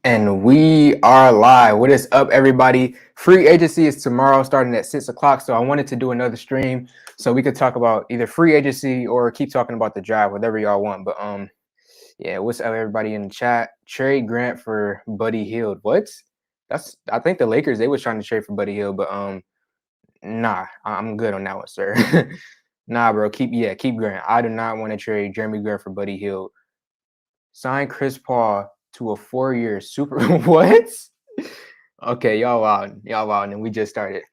And we are live. What is up, everybody? Free agency is tomorrow starting at 6 o'clock. So I wanted to do another stream so we could talk about either free agency or keep talking about the draft, whatever y'all want. But yeah, what's up, everybody in the chat? Trade Grant for Buddy Hield. What? I think the Lakers, they was trying to trade for Buddy Hield, but nah, I'm good on that one, sir. Nah, bro. Keep Grant. I do not want to trade Jeremy Grant for Buddy Hield. Sign Chris Paul to a 4-year super. What? Okay, y'all out, and we just started.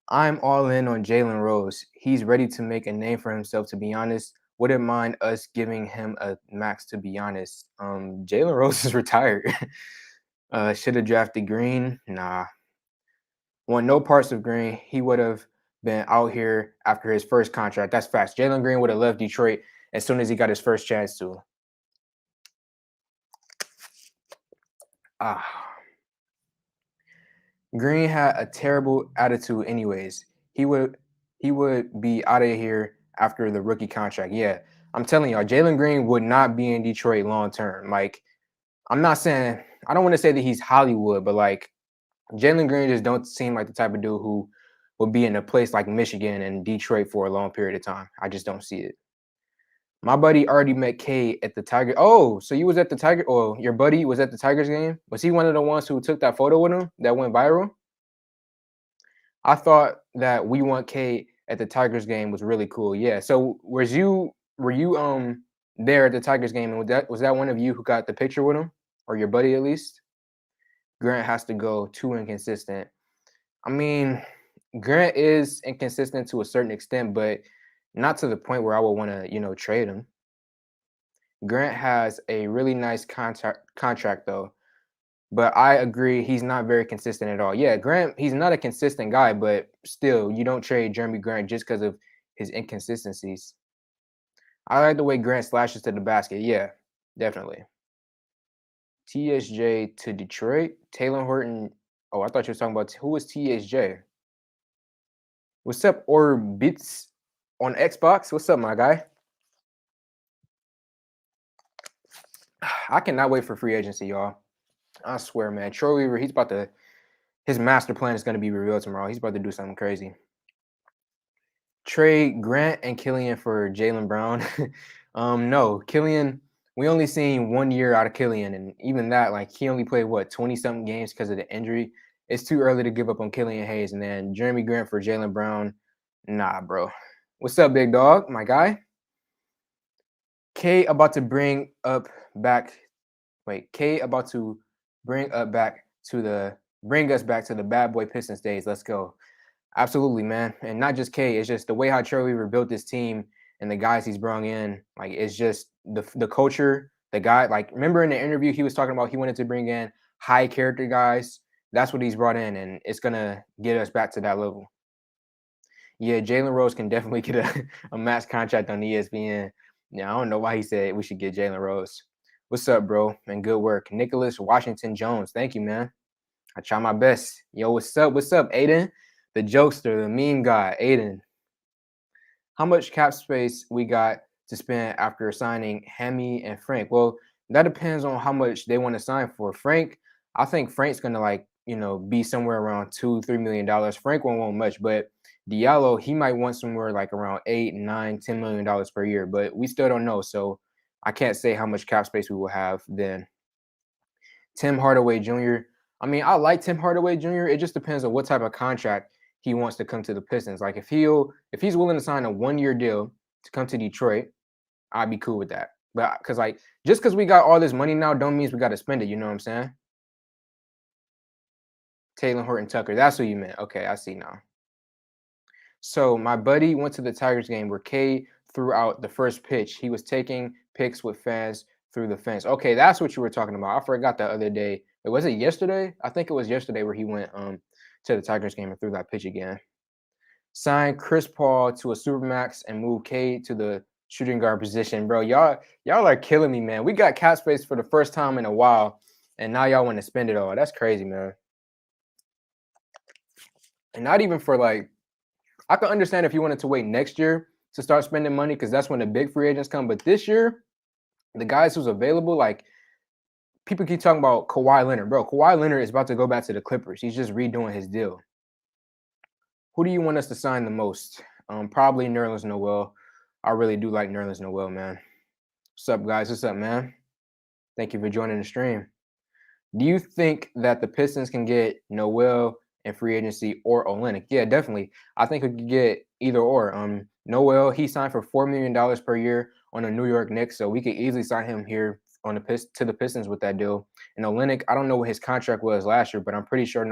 I'm all in on Jalen Rose. He's ready to make a name for himself. To be honest, wouldn't mind us giving him a max. To be honest, Jalen Rose is retired. Should have drafted Green. Nah, want no parts of Green. He would have been out here after his first contract. That's facts. Jalen Green would have left Detroit as soon as he got his first chance to. Green had a terrible attitude anyways. He would be out of here after the rookie contract. Yeah, I'm telling y'all, Jalen Green would not be in Detroit long term. Like, I'm not saying, I don't want to say that he's Hollywood, but like Jalen Green just don't seem like the type of dude who would be in a place like Michigan and Detroit for a long period of time. I just don't see it. My buddy already met Kay at the Tiger. Oh, so you was at the Tiger? Oh, your buddy was at the Tigers game? Was he one of the ones who took that photo with him that went viral? I thought that We Want Kay at the Tigers game was really cool. Yeah. So were you there at the Tigers game, and was that one of you who got the picture with him, or your buddy at least? Grant has to go. Too inconsistent. I mean, Grant is inconsistent to a certain extent, but not to the point where I would want to, trade him. Grant has a really nice contract though, but I agree he's not very consistent at all. Yeah, Grant, he's not a consistent guy, but still, you don't trade Jeremy Grant just because of his inconsistencies. I like the way Grant slashes to the basket. Yeah, definitely. TSJ to Detroit. Taylor Horton. Oh, I thought you were talking about who was TSJ. What's up, Orbits on Xbox? What's up, my guy? I cannot wait for free agency, y'all. I swear, man. Troy Weaver, his master plan is going to be revealed tomorrow. He's about to do something crazy. Trade Grant and Killian for Jaylen Brown. No, Killian, we only seen 1 year out of Killian, and even that, like, he only played, 20-something games because of the injury. It's too early to give up on Killian Hayes. And then Jeremy Grant for Jaylen Brown. Nah, bro. What's up, big dog, my guy? K about to bring us back to the bad boy Pistons days. Let's go. Absolutely, man. And not just K, it's just the way how Troy Weaver built this team and the guys he's brought in. Like, it's just the culture, the guy. Like, remember in the interview he was talking about he wanted to bring in high character guys. That's what he's brought in, and it's gonna get us back to that level. Yeah, Jalen Rose can definitely get a max contract on ESPN. Yeah, I don't know why he said we should get Jalen Rose. What's up, bro? And good work. Nicholas Washington Jones. Thank you, man. I try my best. Yo, what's up? What's up, Aiden? The jokester, the meme guy, Aiden. How much cap space we got to spend after signing Hemi and Frank? Well, that depends on how much they want to sign for. Frank, I think Frank's gonna be somewhere around $2-3 million. Frank won't want much, but Diallo, he might want somewhere like around $8, $9, $10 million per year, but we still don't know. So I can't say how much cap space we will have then. Tim Hardaway Jr. I mean, I like Tim Hardaway Jr. It just depends on what type of contract he wants to come to the Pistons. Like, if he's willing to sign a 1-year deal to come to Detroit, I'd be cool with that. But just because we got all this money now don't mean we got to spend it. You know what I'm saying? Taylor Horton Tucker. That's what you meant. Okay, I see now. So my buddy went to the Tigers game where K threw out the first pitch. He was taking pics with fans through the fence. Okay, that's what you were talking about. I forgot the other day. Wait, was it yesterday? I think it was yesterday where he went to the Tigers game and threw that pitch again. Sign Chris Paul to a supermax and move K to the shooting guard position. Bro, y'all are killing me, man. We got cap space for the first time in a while, and now y'all want to spend it all. That's crazy, man. And not even for I can understand if you wanted to wait next year to start spending money because that's when the big free agents come. But this year, the guys who's available, people keep talking about Kawhi Leonard, bro. Kawhi Leonard is about to go back to the Clippers. He's just redoing his deal. Who do you want us to sign the most? Probably Nerlens Noel. I really do like Nerlens Noel, man. What's up, guys? What's up, man? Thank you for joining the stream. Do you think that the Pistons can get Noel in free agency or Olynyk? Yeah, definitely. I think we could get either or. Noel, he signed for $4 million per year on the New York Knicks, so we could easily sign him here on the Pistons with that deal. And Olynyk, I don't know what his contract was last year, but I'm pretty sure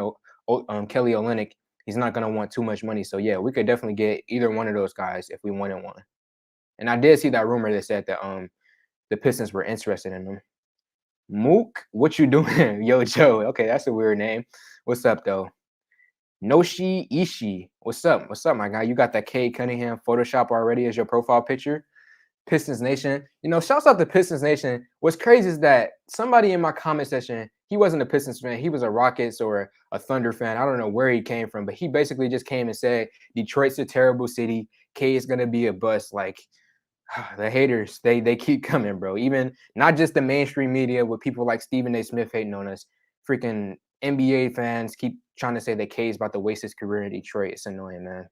Kelly Olynyk, he's not gonna want too much money. So yeah, we could definitely get either one of those guys if we wanted one. And I did see that rumor that said that the Pistons were interested in him. Mook, what you doing? Yo, Joe. Okay, that's a weird name. What's up, though? Noshi Ishii. What's up? What's up, my guy? You got that Cade Cunningham Photoshop already as your profile picture? Pistons Nation. You know, shouts out to Pistons Nation. What's crazy is that somebody in my comment section, he wasn't a Pistons fan. He was a Rockets or a Thunder fan. I don't know where he came from, but he basically just came and said, Detroit's a terrible city. Cade is going to be a bust. Like, the haters, they keep coming, bro. Even not just the mainstream media with people like Stephen A. Smith hating on us. Freaking NBA fans keep trying to say that K's about to waste his career in Detroit. It's annoying, man.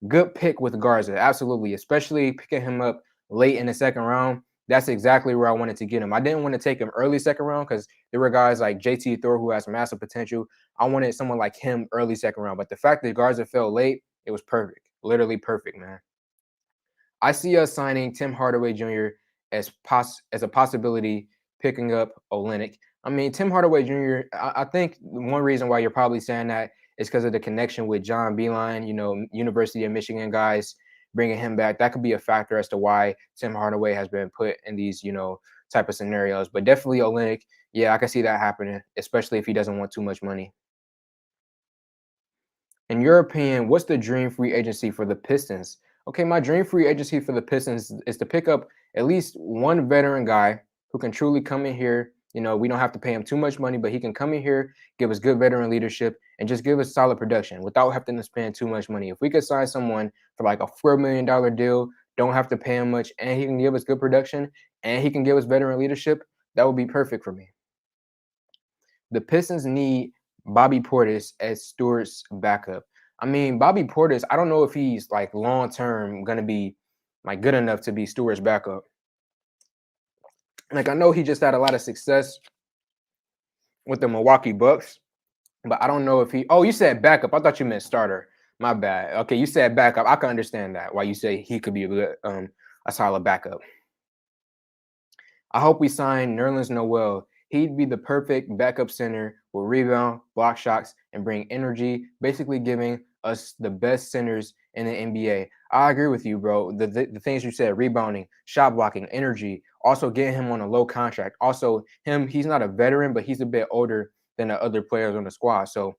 Good pick with Garza, absolutely. Especially picking him up late in the second round. That's exactly where I wanted to get him. I didn't want to take him early second round because there were guys like JT Thor who has massive potential. I wanted someone like him early second round. But the fact that Garza fell late, it was perfect. Literally perfect, man. I see us signing Tim Hardaway Jr. as a possibility, picking up Olynyk. I mean, Tim Hardaway Jr., I think one reason why you're probably saying that is because of the connection with John Beilein, you know, University of Michigan guys, bringing him back. That could be a factor as to why Tim Hardaway has been put in these, you know, type of scenarios. But definitely Olynyk, yeah, I can see that happening, especially if he doesn't want too much money. In your opinion, what's the dream free agency for the Pistons? Okay, my dream free agency for the Pistons is to pick up at least one veteran guy who can truly come in here. You know, we don't have to pay him too much money, but he can come in here, give us good veteran leadership, and just give us solid production without having to spend too much money. If we could sign someone for like a $4 million deal, don't have to pay him much, and he can give us good production, and he can give us veteran leadership, that would be perfect for me. The Pistons need Bobby Portis as Stewart's backup. I mean, Bobby Portis, I don't know if he's like long term gonna be like good enough to be Stewart's backup. Like I know he just had a lot of success with the Milwaukee Bucks, but I don't know if he. Oh, you said backup. I thought you meant starter. My bad. Okay, you said backup. I can understand that. Why you say he could be a good, a solid backup. I hope we sign Nerlens Noel. He'd be the perfect backup center, will rebound, block shots, and bring energy, basically giving us the best centers in the NBA. I agree with you, bro. The things you said, rebounding, shot blocking, energy, also getting him on a low contract. Also, he's not a veteran, but he's a bit older than the other players on the squad. So,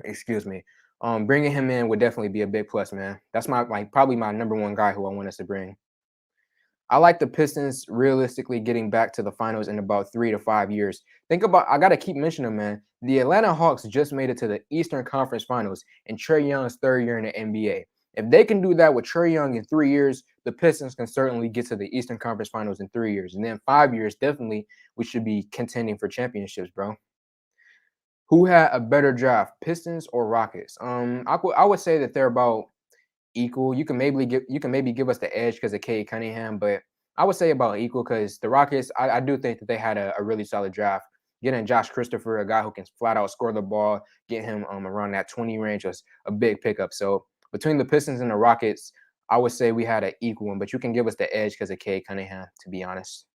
excuse me. Bringing him in would definitely be a big plus, man. That's probably my number one guy who I want us to bring. I like the Pistons realistically getting back to the finals in about 3 to 5 years. I got to keep mentioning, man, the Atlanta Hawks just made it to the Eastern Conference Finals in Trae Young's third year in the NBA. If they can do that with Trae Young in 3 years, the Pistons can certainly get to the Eastern Conference Finals in 3 years. And then 5 years, definitely, we should be contending for championships, bro. Who had a better draft, Pistons or Rockets? I would say that they're about equal. You can maybe give us the edge because of Cade Cunningham, but I would say about equal because the Rockets, I do think that they had a really solid draft. Getting Josh Christopher, a guy who can flat out score the ball, get him around that 20 range was a big pickup. So between the Pistons and the Rockets, I would say we had an equal one, but you can give us the edge because of Cade Cunningham, to be honest.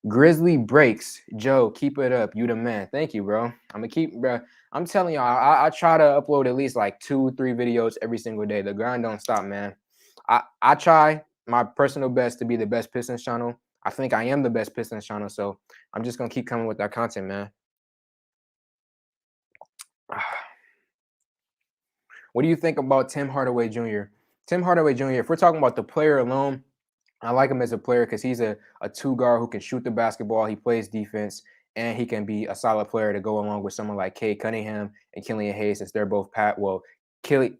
Grizzly breaks. Joe, keep it up. You the man. Thank you, bro. Bro. I'm telling y'all, I try to upload at least like 2-3 videos every single day. The grind don't stop, man. I try my personal best to be the best Pistons channel. I think I am the best Pistons channel, so I'm just gonna keep coming with that content, man. What do you think about Tim Hardaway Jr.? Tim Hardaway Jr., if we're talking about the player alone, I like him as a player because he's a two guard who can shoot the basketball. He plays defense, and he can be a solid player to go along with someone like Cade Cunningham and Killian Hayes, since they're both Killian,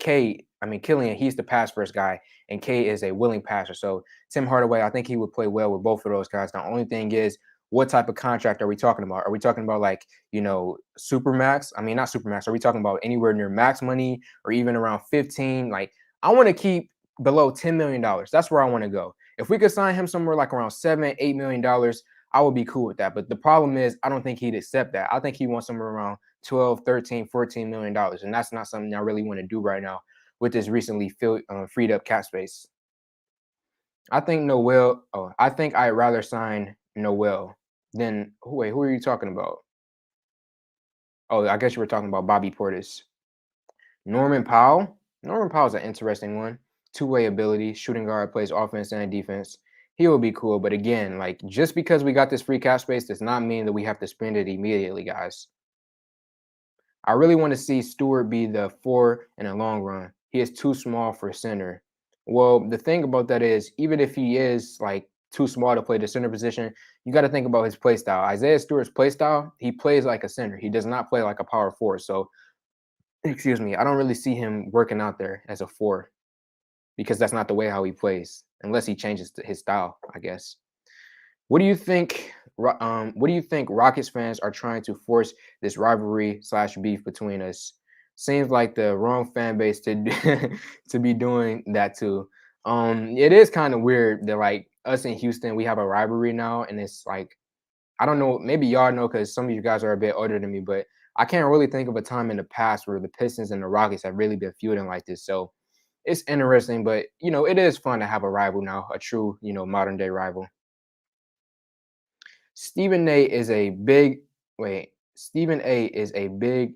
he's the pass first guy, and Cade is a willing passer. So Tim Hardaway, I think he would play well with both of those guys. The only thing is what type of contract are we talking about? Are we talking about like, super max? I mean, not super max. Are we talking about anywhere near max money or even around 15? Like, I want to keep below $10 million. That's where I want to go. If we could sign him somewhere like around $7, $8 million, I would be cool with that. But the problem is, I don't think he'd accept that. I think he wants somewhere around 12, 13, $14 million. And that's not something I really want to do right now with this recently freed up cap space. I think Noel. Oh, I think I'd rather sign Noel than wait. Who are you talking about? Oh, I guess you were talking about Bobby Portis. Norman Powell. Norman Powell's an interesting one. Two-way ability, shooting guard, plays offense and defense. He will be cool, but again, like just because we got this free cap space does not mean that we have to spend it immediately, guys. I really want to see Stewart be the four in the long run. He is too small for center. Well, the thing about that is, even if he is like too small to play the center position, you got to think about his play style. Isaiah Stewart's play style, he plays like a center. He does not play like a power forward. So, excuse me, I don't really see him working out there as a four because that's not the way how he plays, unless he changes his style, I guess. What do you think? What do you think Rockets fans are trying to force this rivalry slash beef between us? Seems like the wrong fan base to to be doing that too. It is kind of weird that like us in Houston we have a rivalry now, and it's like I don't know. Maybe y'all know because some of you guys are a bit older than me, but I can't really think of a time in the past where the Pistons and the Rockets have really been feuding like this. So it's interesting, but it is fun to have a rival now, a true modern day rival. Stephen A is a big wait. Stephen A is a big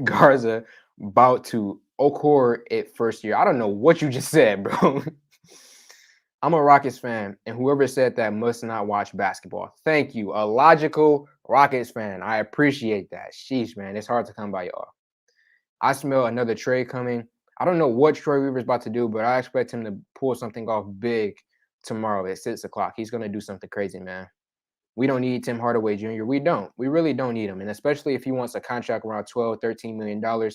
Garza about to occur it first year. I don't know what you just said, bro. I'm a Rockets fan, and whoever said that must not watch basketball. Thank you. A logical Rockets fan. I appreciate that. Sheesh, man. It's hard to come by, y'all. I smell another trade coming. I don't know what Troy Weaver's about to do, but I expect him to pull something off big tomorrow at 6 o'clock. He's going to do something crazy, man. We don't need Tim Hardaway Jr. We don't. We really don't need him. And especially if he wants a contract around $12, $13 million,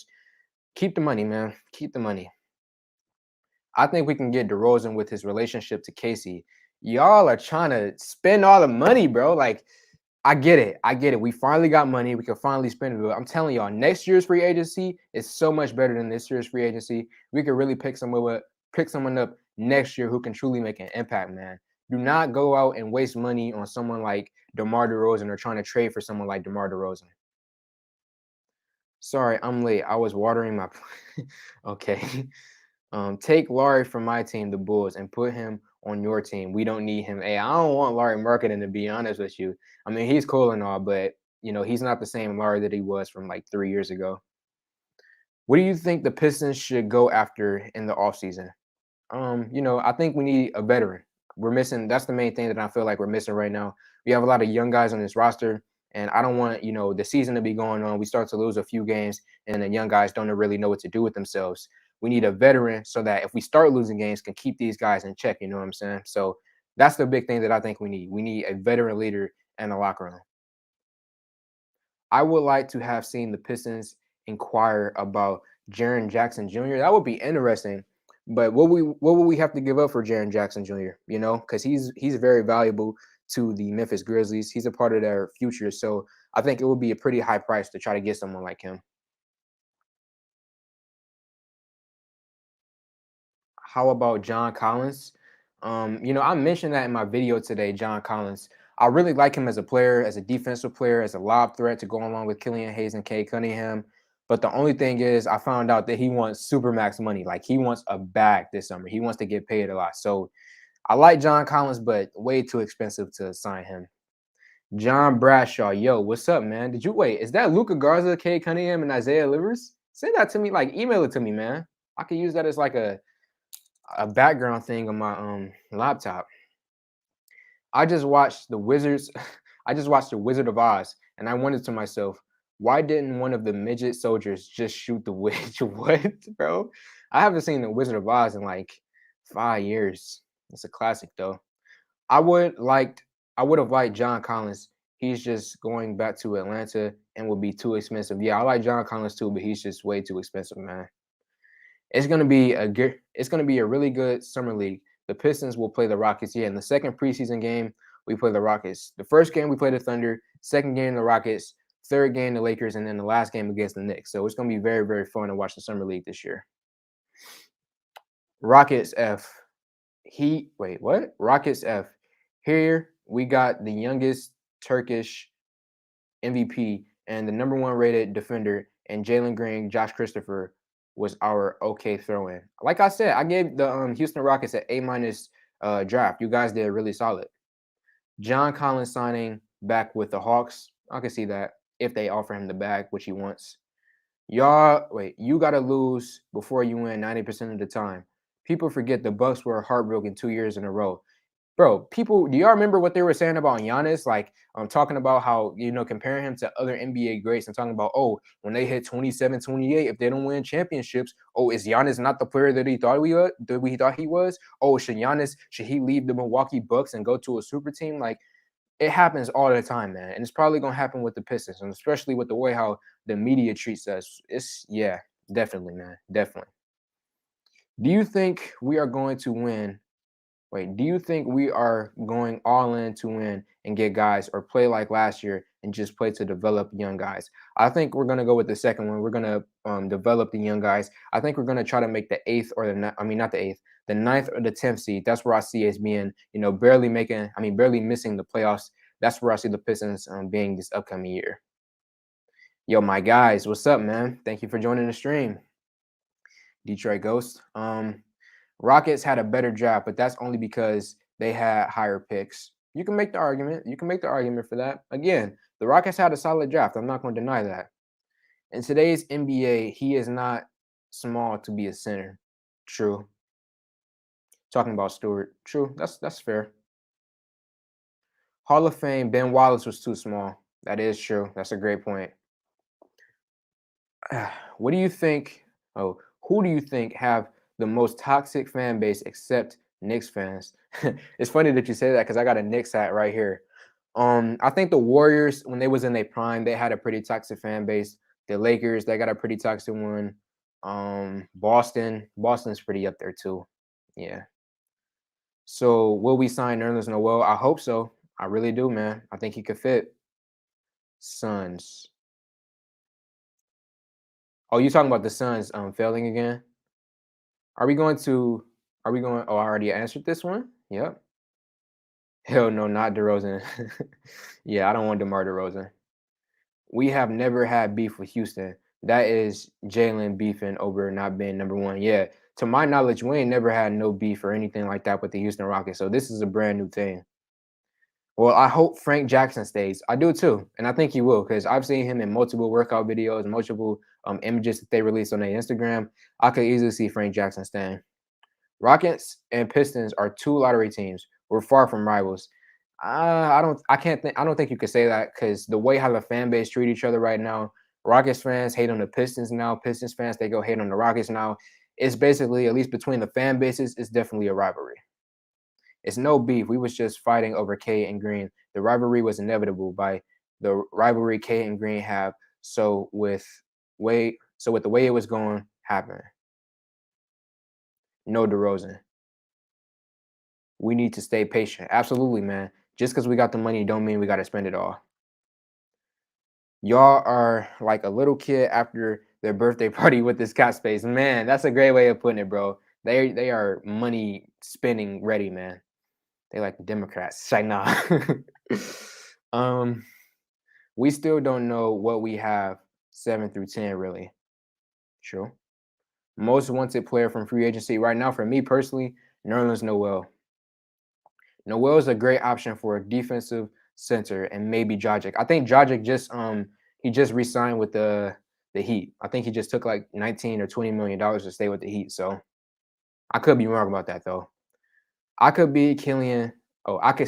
keep the money, man. Keep the money. I think we can get DeRozan with his relationship to Casey. Y'all are trying to spend all the money, bro. Like, I get it. I get it. We finally got money. We can finally spend it. But I'm telling y'all, next year's free agency is so much better than this year's free agency. We could really pick someone up next year who can truly make an impact, man. Do not go out and waste money on someone like DeMar DeRozan or trying to trade for someone like DeMar DeRozan. Sorry, I'm late. I was watering my okay. Take Laurie from my team, the Bulls, and put him on your team. We don't need him. Hey, I don't want Laurie marketing to be honest with you. I mean, he's cool and all, but he's not the same Laurie that he was from like 3 years ago. What do you think the Pistons should go after in the offseason? I think we need a veteran. We're missing. That's the main thing that I feel like we're missing right now. We have a lot of young guys on this roster, and I don't want the season to be going on. We start to lose a few games, and the young guys don't really know what to do with themselves. We need a veteran so that if we start losing games, can keep these guys in check. You know what I'm saying? So that's the big thing that I think we need. We need a veteran leader in the locker room. I would like to have seen the Pistons inquire about Jaren Jackson Jr. That would be interesting. But what would we have to give up for Jaren Jackson Jr.? Because he's very valuable to the Memphis Grizzlies. He's a part of their future. So I think it would be a pretty high price to try to get someone like him. How about John Collins? I mentioned that in my video today, John Collins. I really like him as a player, as a defensive player, as a lob threat to go along with Killian Hayes and Cade Cunningham. But the only thing is, I found out that he wants supermax money. Like he wants a bag this summer. He wants to get paid a lot. So I like John Collins, but way too expensive to sign him. John Bradshaw, yo, what's up, man? Did you wait? Is that Luka Garza, Cade Cunningham, and Isaiah Livers? Send that to me, like email it to me, man. I could use that as like a background thing on my laptop. I just watched the Wizards. I just watched the Wizard of Oz, and I wondered to myself, why didn't one of the midget soldiers just shoot the witch? What, bro? I haven't seen the Wizard of Oz in like 5 years. It's a classic though. I would have liked John Collins. He's just going back to Atlanta and would be too expensive. Yeah, I like John Collins too, but he's just way too expensive, man. It's gonna be a really good summer league. The Pistons will play the Rockets. Yeah, in the second preseason game, we play the Rockets. The first game we play the Thunder, second game the Rockets, third game the Lakers, and then the last game against the Knicks. So it's going to be very, very fun to watch the Summer League this year. Rockets F. Heat. Wait, what? Rockets F. Here we got the youngest Turkish MVP and the number one rated defender, and Jalen Green, Josh Christopher was our okay throw-in. Like I said, I gave the Houston Rockets an A-minus draft. You guys did really solid. John Collins signing back with the Hawks. I can see that if they offer him the bag, which he wants. You got to lose before you win 90% of the time. People forget the Bucks were heartbroken 2 years in a row. Bro, do y'all remember what they were saying about Giannis? Like, I'm talking about how, comparing him to other NBA greats and talking about, oh, when they hit 27, 28, if they don't win championships, oh, is Giannis not the player that he thought he was? Oh, should he leave the Milwaukee Bucks and go to a super team? Like, it happens all the time, man. And it's probably going to happen with the Pistons, and especially with the way how the media treats us. Yeah, definitely, man. Definitely. Do you think we are going to win? Do you think we are going all in to win and get guys, or play like last year and just play to develop young guys? I think we're going to go with the second one. We're going to develop the young guys. I think we're going to try to make the not the eighth, the ninth or the 10th seed. That's where I see us being, barely missing the playoffs. That's where I see the Pistons being this upcoming year. Yo, my guys, what's up, man? Thank you for joining the stream. Detroit Ghost. Rockets had a better draft, but that's only because they had higher picks. You can make the argument. You can make the argument for that. Again, the Rockets had a solid draft. I'm not going to deny that. In today's NBA, he is not small to be a center. True. Talking about Stewart. True. That's fair. Hall of Fame, Ben Wallace was too small. That is true. That's a great point. What do you think? Who do you think have the most toxic fan base except Knicks fans? It's funny that you say that because I got a Knicks hat right here. I think the Warriors, when they was in their prime, they had a pretty toxic fan base. The Lakers, they got a pretty toxic one. Boston's pretty up there too. Yeah. So will we sign Nerlens Noel? I hope so. I really do, man. I think he could fit. Suns. Oh, you talking about the Suns failing again? Are we going? Oh, I already answered this one. Yep. Hell no, not DeRozan. Yeah, I don't want DeMar DeRozan. We have never had beef with Houston. That is Jalen beefing over not being number one. Yeah, to my knowledge, we ain't never had no beef or anything like that with the Houston Rockets. So this is a brand new thing. Well, I hope Frank Jackson stays. I do too, and I think he will because I've seen him in multiple workout videos, multiple images that they release on their Instagram. I could easily see Frank Jackson staying. Rockets and Pistons are two lottery teams. We're far from rivals. I don't think you could say that because the way how the fan base treat each other right now, Rockets fans hate on the Pistons now. Pistons fans, they go hate on the Rockets now. It's basically, at least between the fan bases, it's definitely a rivalry. It's no beef. We was just fighting over K and Green. The rivalry was inevitable by the rivalry K and Green have. So with the way it was going, happen. No DeRozan. We need to stay patient. Absolutely, man. Just because we got the money don't mean we got to spend it all. Y'all are like a little kid after their birthday party with this cat space. Man, that's a great way of putting it, bro. They are money spending ready, man. They like the Democrats. Say nah. We still don't know what we have 7 through 10, really. True. Most wanted player from free agency right now, for me personally, Nerlens Noel. Noel is a great option for a defensive center, and maybe Dragic. I think Dragic just re-signed with the Heat. I think he just took like $19 or $20 million to stay with the Heat. So I could be wrong about that though. I could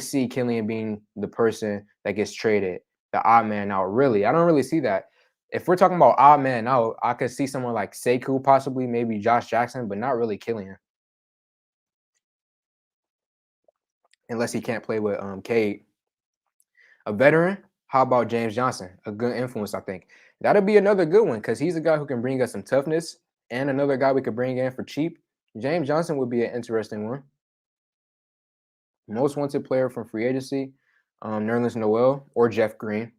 see Killian being the person that gets traded, the odd man out. Really, I don't really see that. If we're talking about odd man out, I could see someone like Sekou, possibly, maybe Josh Jackson, but not really Killian. Unless he can't play with Cade. A veteran, how about James Johnson? A good influence, I think. That'll be another good one because he's a guy who can bring us some toughness, and another guy we could bring in for cheap. James Johnson would be an interesting one. Most wanted player from free agency. Nerlens Noel, or Jeff Green?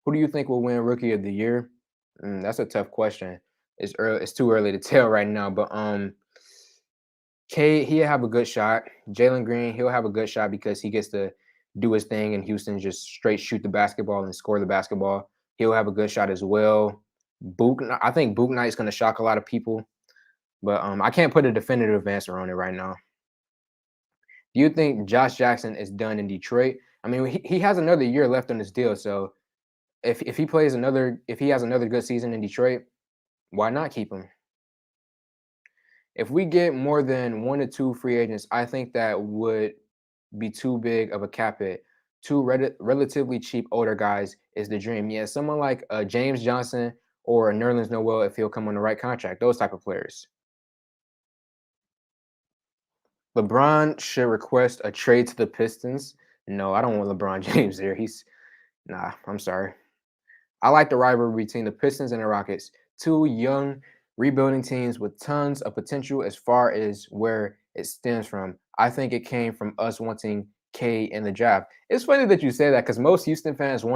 Who do you think will win Rookie of the Year? That's a tough question. It's early. It's too early to tell right now. But K, he'll have a good shot. Jalen Green, he'll have a good shot because he gets to do his thing, and Houston just straight shoot the basketball and score the basketball. He'll have a good shot as well. I think Book Knight's going to shock a lot of people, but I can't put a definitive answer on it right now. Do you think Josh Jackson is done in Detroit? I mean, he has another year left on his deal, so if he plays if he has another good season in Detroit, why not keep him? If we get more than 1 to 2 free agents, I think that would be too big of a cap hit. Two relatively cheap older guys is the dream. Yeah, someone like James Johnson or Nerlens Noel if he'll come on the right contract. Those type of players. LeBron should request a trade to the Pistons. No, I don't want LeBron James there. Nah, I'm sorry. I like the rivalry between the Pistons and the Rockets. Two young, rebuilding teams with tons of potential as far as where it stems from. I think it came from us wanting K in the draft. It's funny that you say that because most Houston fans they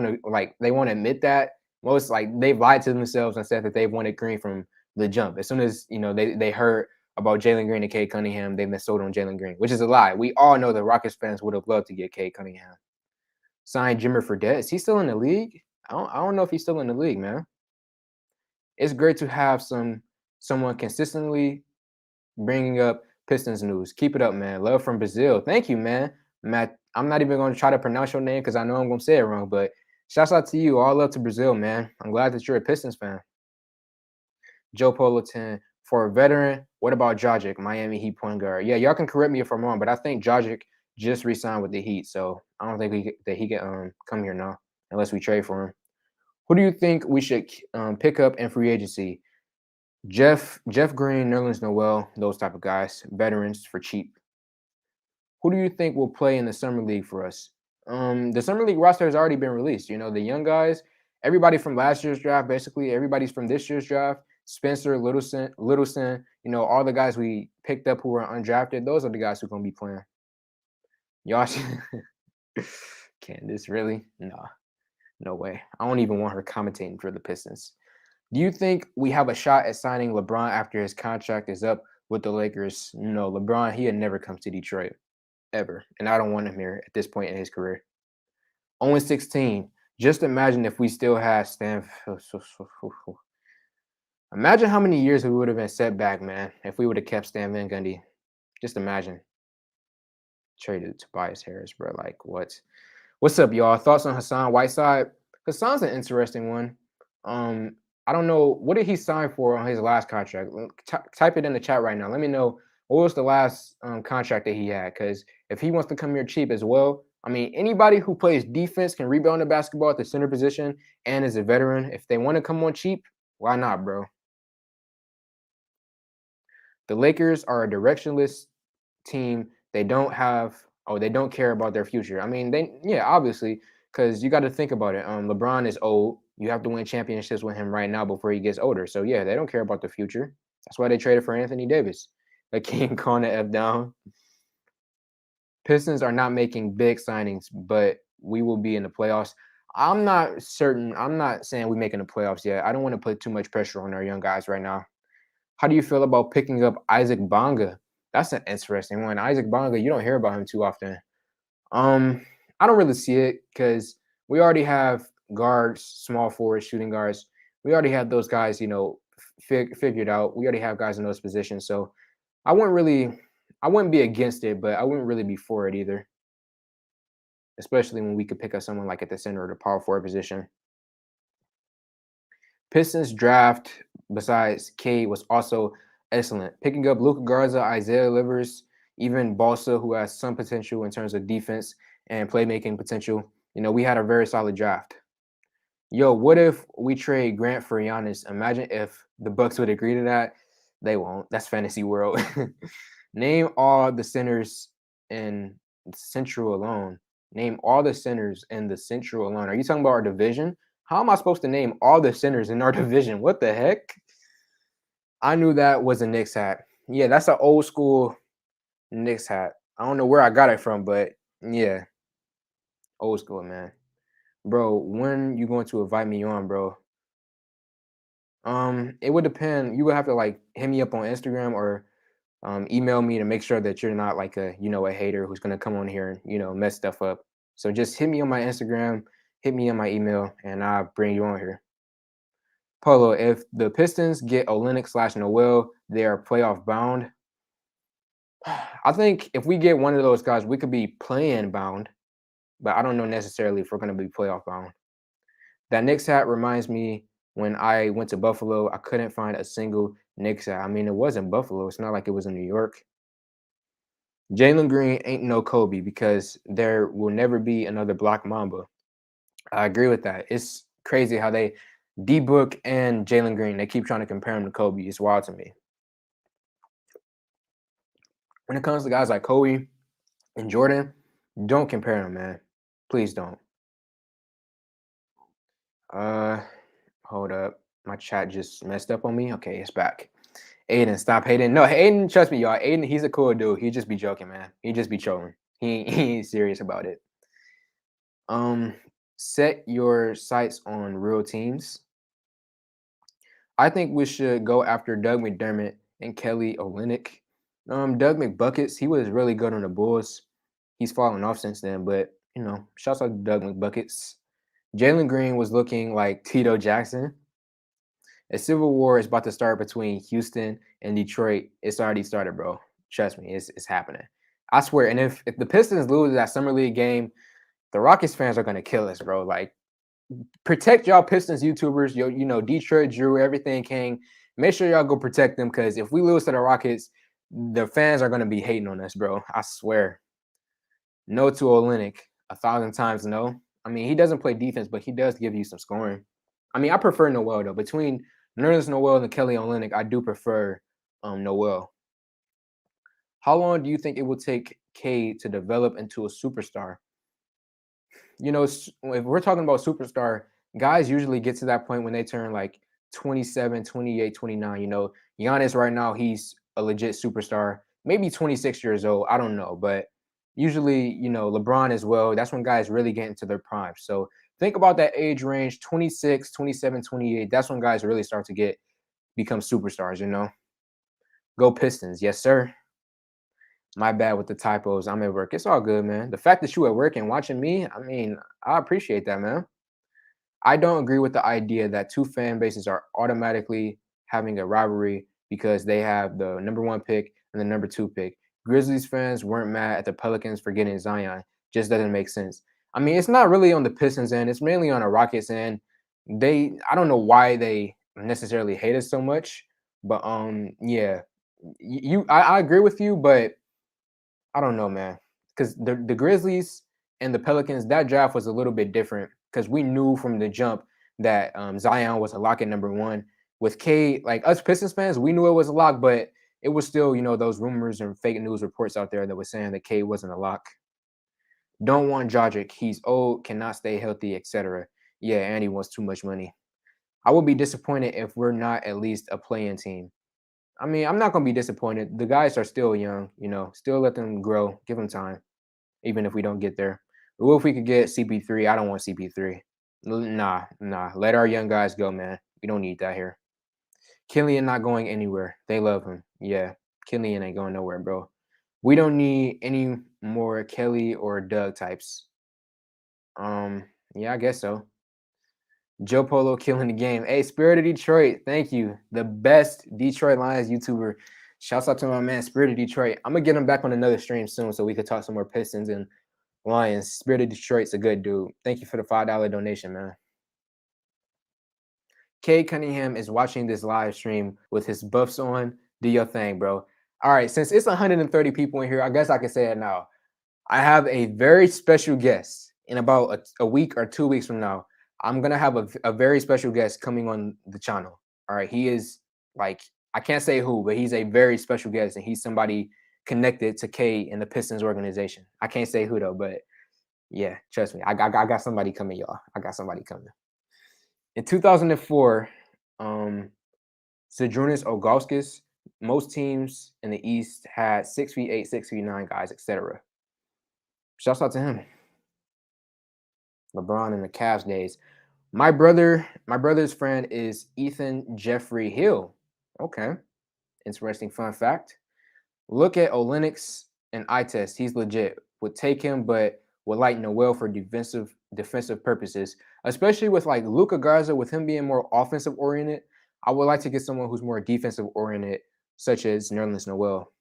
want to admit that. Most they've lied to themselves and said that they've wanted Green from the jump. As soon as they heard about Jalen Green and Kay Cunningham, they've been sold on Jalen Green, which is a lie. We all know the Rockets fans would have loved to get Kay Cunningham. Signed Jimmer Fredette. Is he still in the league? I don't know if he's still in the league, man. It's great to have someone consistently bringing up Pistons news. Keep it up, man. Love from Brazil. Thank you, man. Matt, I'm not even going to try to pronounce your name because I know I'm going to say it wrong, but shouts out to you. All love to Brazil, man. I'm glad that you're a Pistons fan. Joe Polotin, for a veteran, what about Dragic, Miami Heat point guard? Yeah, y'all can correct me if I'm wrong, but I think Dragic just re-signed with the Heat, so I don't think he can come here now unless we trade for him. Who do you think we should pick up in free agency? Jeff Green, Nerlens Noel, those type of guys, veterans for cheap. Who do you think will play in the summer league for us? The summer league roster has already been released. The young guys, everybody from last year's draft, basically everybody's from this year's draft. Spencer, Littleson, all the guys we picked up who were undrafted, those are the guys who are going to be playing. Y'all, Candace, really? No way. I don't even want her commentating for the Pistons. Do you think we have a shot at signing LeBron after his contract is up with the Lakers? No, LeBron, he had never come to Detroit, ever. And I don't want him here at this point in his career. 0-16. Just imagine if we still had Stan. Imagine how many years we would have been set back, man, if we would have kept Stan Van Gundy. Just imagine. Traded Tobias Harris, bro. Like, what? What's up, y'all? Thoughts on Hassan Whiteside? Hassan's an interesting one. I don't know. What did he sign for on his last contract? Type it in the chat right now. Let me know what was the last contract that he had. Because if he wants to come here cheap as well, I mean, anybody who plays defense, can rebound the basketball at the center position, and is a veteran, if they want to come on cheap, why not, bro? The Lakers are a directionless team. They don't care about their future. I mean, obviously, because you got to think about it. LeBron is old. You have to win championships with him right now before he gets older. So, yeah, they don't care about the future. That's why they traded for Anthony Davis. The king calling the F down. Pistons are not making big signings, but we will be in the playoffs. I'm not certain. I'm not saying we're making the playoffs yet. I don't want to put too much pressure on our young guys right now. How do you feel about picking up Isaac Bonga? That's an interesting one. Isaac Bonga, you don't hear about him too often. I don't really see it because we already have guards, small forwards, shooting guards. We already have those guys, figured out. We already have guys in those positions. So I wouldn't be against it, but I wouldn't really be for it either. Especially when we could pick up someone like at the center or the power forward position. Pistons draft, besides K, was also excellent. Picking up Luka Garza, Isaiah Livers, even Balsa, who has some potential in terms of defense and playmaking potential. We had a very solid draft. Yo, what if we trade Grant for Giannis? Imagine if the Bucks would agree to that. They won't. That's fantasy world. Name all the centers in Central alone. Name all the centers in the Central alone. Are you talking about our division? How am I supposed to name all the centers in our division? What the heck? I knew that was a Knicks hat. Yeah, that's an old school Knicks hat. I don't know where I got it from, but yeah. Old school, man. Bro, when you going to invite me on, bro? It would depend. You would have to like hit me up on Instagram or email me to make sure that you're not like a hater who's gonna come on here and mess stuff up. So just hit me on my Instagram, hit me on my email, and I'll bring you on here. Polo, if the Pistons get Olenek/Noel, they are playoff bound. I think if we get one of those guys, we could be playing bound, but I don't know necessarily if we're gonna be playoff bound. That Knicks hat reminds me when I went to Buffalo, I couldn't find a single Knicks hat. I mean, it wasn't Buffalo. It's not like it was in New York. Jalen Green ain't no Kobe because there will never be another Black Mamba. I agree with that. It's crazy how they D-Book and Jalen Green, they keep trying to compare him to Kobe. It's wild to me. When it comes to guys like Kobe and Jordan, don't compare them, man. Please don't. Uh, Hold up. My chat just messed up on me. Okay, it's back. Aiden, stop hating. No, Aiden, trust me, y'all. Aiden, he's a cool dude. He just be joking, man. He just be trolling. He ain't serious about it. Um, Set your sights on real teams. I think we should go after Doug McDermott and Kelly Olynyk. Doug McBuckets, he was really good on the Bulls. He's fallen off since then, but shouts out to Doug McBuckets. Jalen Green was looking like Tito Jackson. A civil war is about to start between Houston and Detroit. It's already started, bro. Trust me, it's happening. I swear. And if the Pistons lose that summer league game, the Rockets fans are gonna kill us, bro. Like, protect y'all Pistons YouTubers. Detroit Drew, everything King. Make sure y'all go protect them because if we lose to the Rockets, the fans are gonna be hating on us, bro. I swear. No to Olynyk. 1,000 times no. I mean, he doesn't play defense, but he does give you some scoring. I mean, I prefer Noel though. Between Nerlens Noel and Kelly Olynyk, I do prefer Noel. How long do you think it will take K to develop into a superstar? If we're talking about superstar, guys usually get to that point when they turn like 27, 28, 29. Giannis right now, he's a legit superstar. Maybe 26 years old. I don't know. But usually, LeBron as well. That's when guys really get into their prime. So think about that age range, 26, 27, 28. That's when guys really start to become superstars. Go Pistons. Yes, sir. My bad with the typos. I'm at work. It's all good, man. The fact that you at work and watching me, I mean, I appreciate that, man. I don't agree with the idea that two fan bases are automatically having a rivalry because they have the number one pick and the number two pick. Grizzlies fans weren't mad at the Pelicans for getting Zion. Just doesn't make sense. I mean, it's not really on the Pistons end. It's mainly on the Rockets end. I don't know why they necessarily hate us so much, but yeah, I agree with you, but I don't know, man, because the Grizzlies and the Pelicans, that draft was a little bit different because we knew from the jump that Zion was a lock at number one. With K, like us Pistons fans, we knew it was a lock, but it was still, those rumors and fake news reports out there that were saying that K wasn't a lock. Don't want Jogic. He's old, cannot stay healthy, etc. Yeah, and he wants too much money. I would be disappointed if we're not at least a playing team. I mean, I'm not gonna be disappointed. The guys are still young, still let them grow, give them time, even if we don't get there. But what if we could get CP3? I don't want CP3. Nah. Let our young guys go, man. We don't need that here. Killian not going anywhere. They love him. Yeah, Killian ain't going nowhere, bro. We don't need any more Kelly or Doug types. Yeah, I guess so. Joe Polo killing the game. Hey, Spirit of Detroit, thank you. The best Detroit Lions YouTuber. Shouts out to my man, Spirit of Detroit. I'm going to get him back on another stream soon so we could talk some more Pistons and Lions. Spirit of Detroit's a good dude. Thank you for the $5 donation, man. Kay Cunningham is watching this live stream with his buffs on. Do your thing, bro. All right, since it's 130 people in here, I guess I can say it now. I have a very special guest in about a week or 2 weeks from now. I'm going to have a very special guest coming on the channel. All right. He is like, I can't say who, but he's a very special guest and he's somebody connected to K in the Pistons organization. I can't say who though, but yeah, trust me. I got somebody coming, y'all. I got somebody coming. In 2004, Zydrunas Ilgauskas, most teams in the East had 6'8", 6'9" guys, etc. Shouts out to him. LeBron in the Cavs days. My brother's friend is Ethan Jeffrey Hill. Okay, interesting fun fact. Look at Olenix and eye test. He's legit. Would take him, but would like Noel for defensive purposes, especially with like Luka Garza, with him being more offensive oriented. I would like to get someone who's more defensive oriented, such as Nerlens Noel.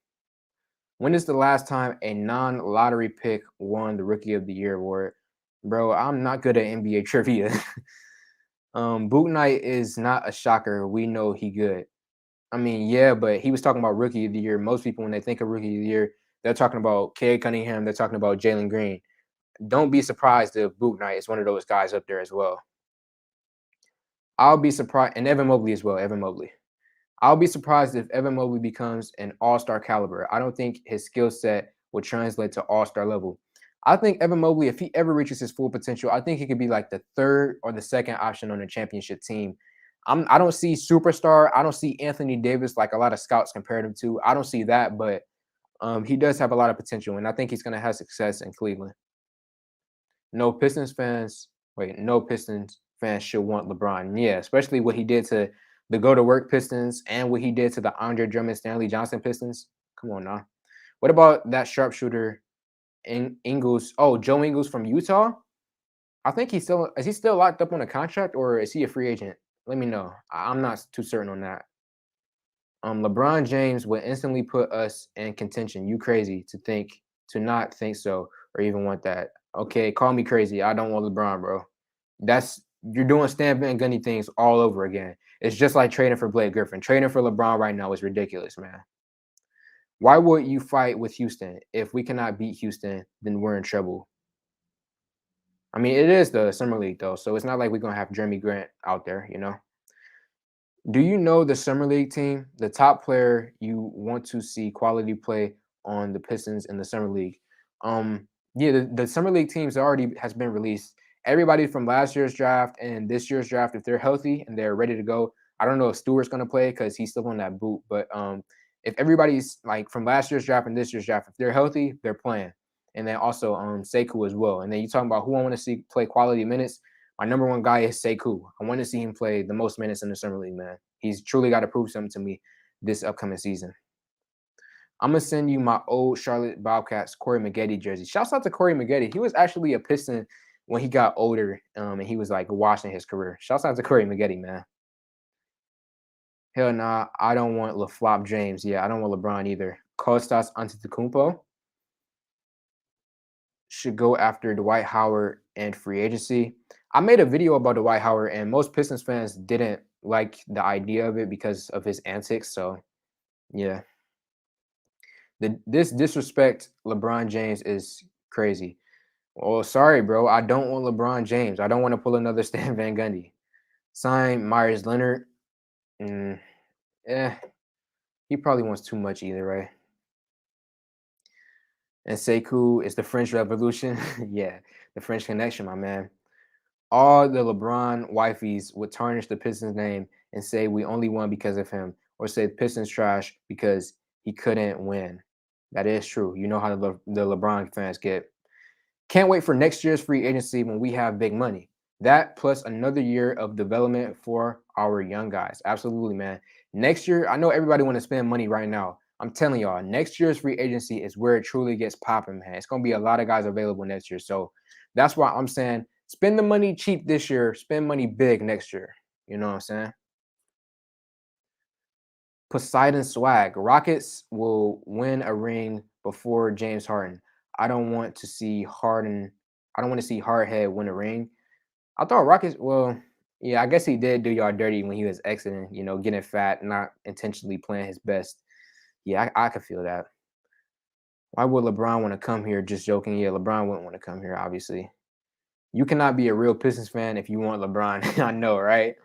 When is the last time a non-lottery pick won the Rookie of the Year award? Bro, I'm not good at NBA trivia. Boot Knight is not a shocker. We know he good. I mean, yeah, but he was talking about Rookie of the Year. Most people, when they think of Rookie of the Year, they're talking about Cade Cunningham. They're talking about Jalen Green. Don't be surprised if Boot Knight is one of those guys up there as well. I'll be surprised, and Evan Mobley as well. Evan Mobley. I'll be surprised if Evan Mobley becomes an all-star caliber. I don't think his skill set will translate to all-star level. I think Evan Mobley, if he ever reaches his full potential, I think he could be like the third or the second option on a championship team. I don't see superstar. I don't see Anthony Davis like a lot of scouts compared him to. I don't see that, but he does have a lot of potential, and I think he's going to have success in Cleveland. No Pistons fans, no Pistons fans should want LeBron. Yeah, especially what he did to the Go to Work Pistons and what he did to the Andre Drummond Stanley Johnson Pistons. Come on now. What about that sharpshooter Ingles? Oh, Joe Ingles from Utah. I think he still locked up on a contract, or is he a free agent? Let me know. I'm not too certain on that. LeBron James would instantly put us in contention. You crazy to not think so or even want that. Okay, call me crazy. I don't want LeBron, bro. You're doing Stan Van Gundy things all over again. It's just like trading for Blake Griffin. Trading for LeBron right now is ridiculous, man. Why would you fight with Houston? If we cannot beat Houston, then we're in trouble. I mean, it is the summer league though, so it's not like we're gonna have Jeremy Grant out there, you know. Do you know the summer league team? The top player you want to see quality play on the Pistons in the summer league. Yeah, the summer league teams already has been released. Everybody from last year's draft and this year's draft, if they're healthy and they're ready to go, I don't know if Stewart's gonna play because he's still on that boot. But if everybody's like from last year's draft and this year's draft, if they're healthy, they're playing. And then also Sekou as well. And then you talking about who I want to see play quality minutes. My number one guy is Sekou. I want to see him play the most minutes in the summer league, man. He's truly got to prove something to me this upcoming season. I'm gonna send you my old Charlotte Bobcats Corey Maggette jersey. Shouts out to Corey Maggette. He was actually a Piston when he got older, and he was like watching his career. Shouts out to Corey Maggette, man. Hell nah, I don't want LaFlop James. Yeah, I don't want LeBron either. Kostas Antetokounmpo should go after Dwight Howard and free agency. I made a video about Dwight Howard, and most Pistons fans didn't like the idea of it because of his antics. So, yeah. This disrespect LeBron James is crazy. Well, sorry, bro. I don't want LeBron James. I don't want to pull another Stan Van Gundy. Sign Myers Leonard. He probably wants too much either, right? And Sekou is the French Revolution. Yeah, the French Connection, my man. All the LeBron wifeys would tarnish the Pistons name and say we only won because of him, or say Pistons trash because he couldn't win. That is true. You know how the LeBron fans get. Can't wait for next year's free agency when we have big money. That plus another year of development for our young guys. Absolutely, man. Next year, I know everybody want to spend money right now. I'm telling y'all, next year's free agency is where it truly gets popping, man. It's going to be a lot of guys available next year. So that's why I'm saying spend the money cheap this year, spend money big next year. You know what I'm saying? Poseidon swag. Rockets will win a ring before James Harden. I don't want to see Harden. I don't want to see Hardhead win a ring. I thought Rockets. Well, yeah, I guess he did do y'all dirty when he was exiting. You know, getting fat, not intentionally playing his best. Yeah, I could feel that. Why would LeBron want to come here? Just joking. Yeah, LeBron wouldn't want to come here. Obviously, you cannot be a real Pistons fan if you want LeBron. I know, right?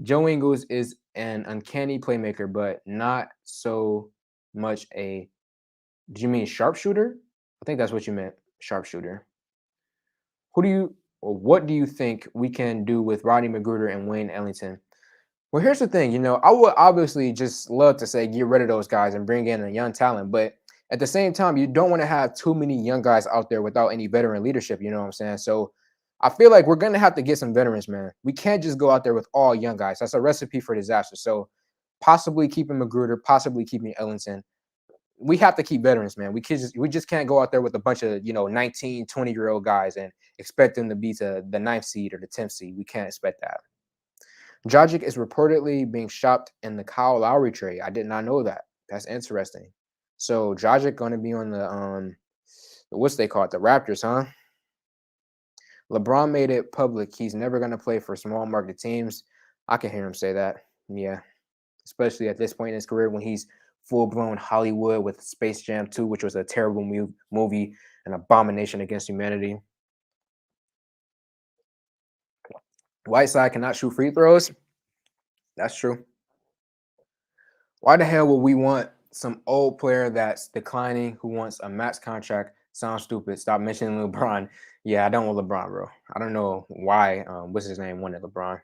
Joe Ingles is an uncanny playmaker, but not so much a. Do you mean sharpshooter? I think that's what you meant, sharpshooter. Who do you or what do you think we can do with Rodney McGruder and Wayne Ellington? Well, here's the thing. I would obviously just love to say get rid of those guys and bring in a young talent, but at the same time, you don't want to have too many young guys out there without any veteran leadership. You know what I'm saying? So I feel like we're gonna have to get some veterans, man. We can't just go out there with all young guys. That's a recipe for disaster. So possibly keeping Magruder, possibly keeping Ellington. We have to keep veterans, man. We just can't go out there with a bunch of 19, 20-year-old guys and expect them to be to the ninth seed or the 10th seed. We can't expect that. Dragic is reportedly being shopped in the Kyle Lowry trade. I did not know that. That's interesting. So Dragic going to be on the what's they call it, the Raptors, huh? LeBron made it public he's never going to play for small market teams. I can hear him say that. Yeah, especially at this point in his career when he's full blown Hollywood with Space Jam 2, which was a terrible movie, an abomination against humanity. Whiteside cannot shoot free throws. That's true. Why the hell would we want some old player that's declining who wants a max contract? Sounds stupid. Stop mentioning LeBron. Yeah, I don't want LeBron, bro. I don't know why. What's his name? Wanted LeBron.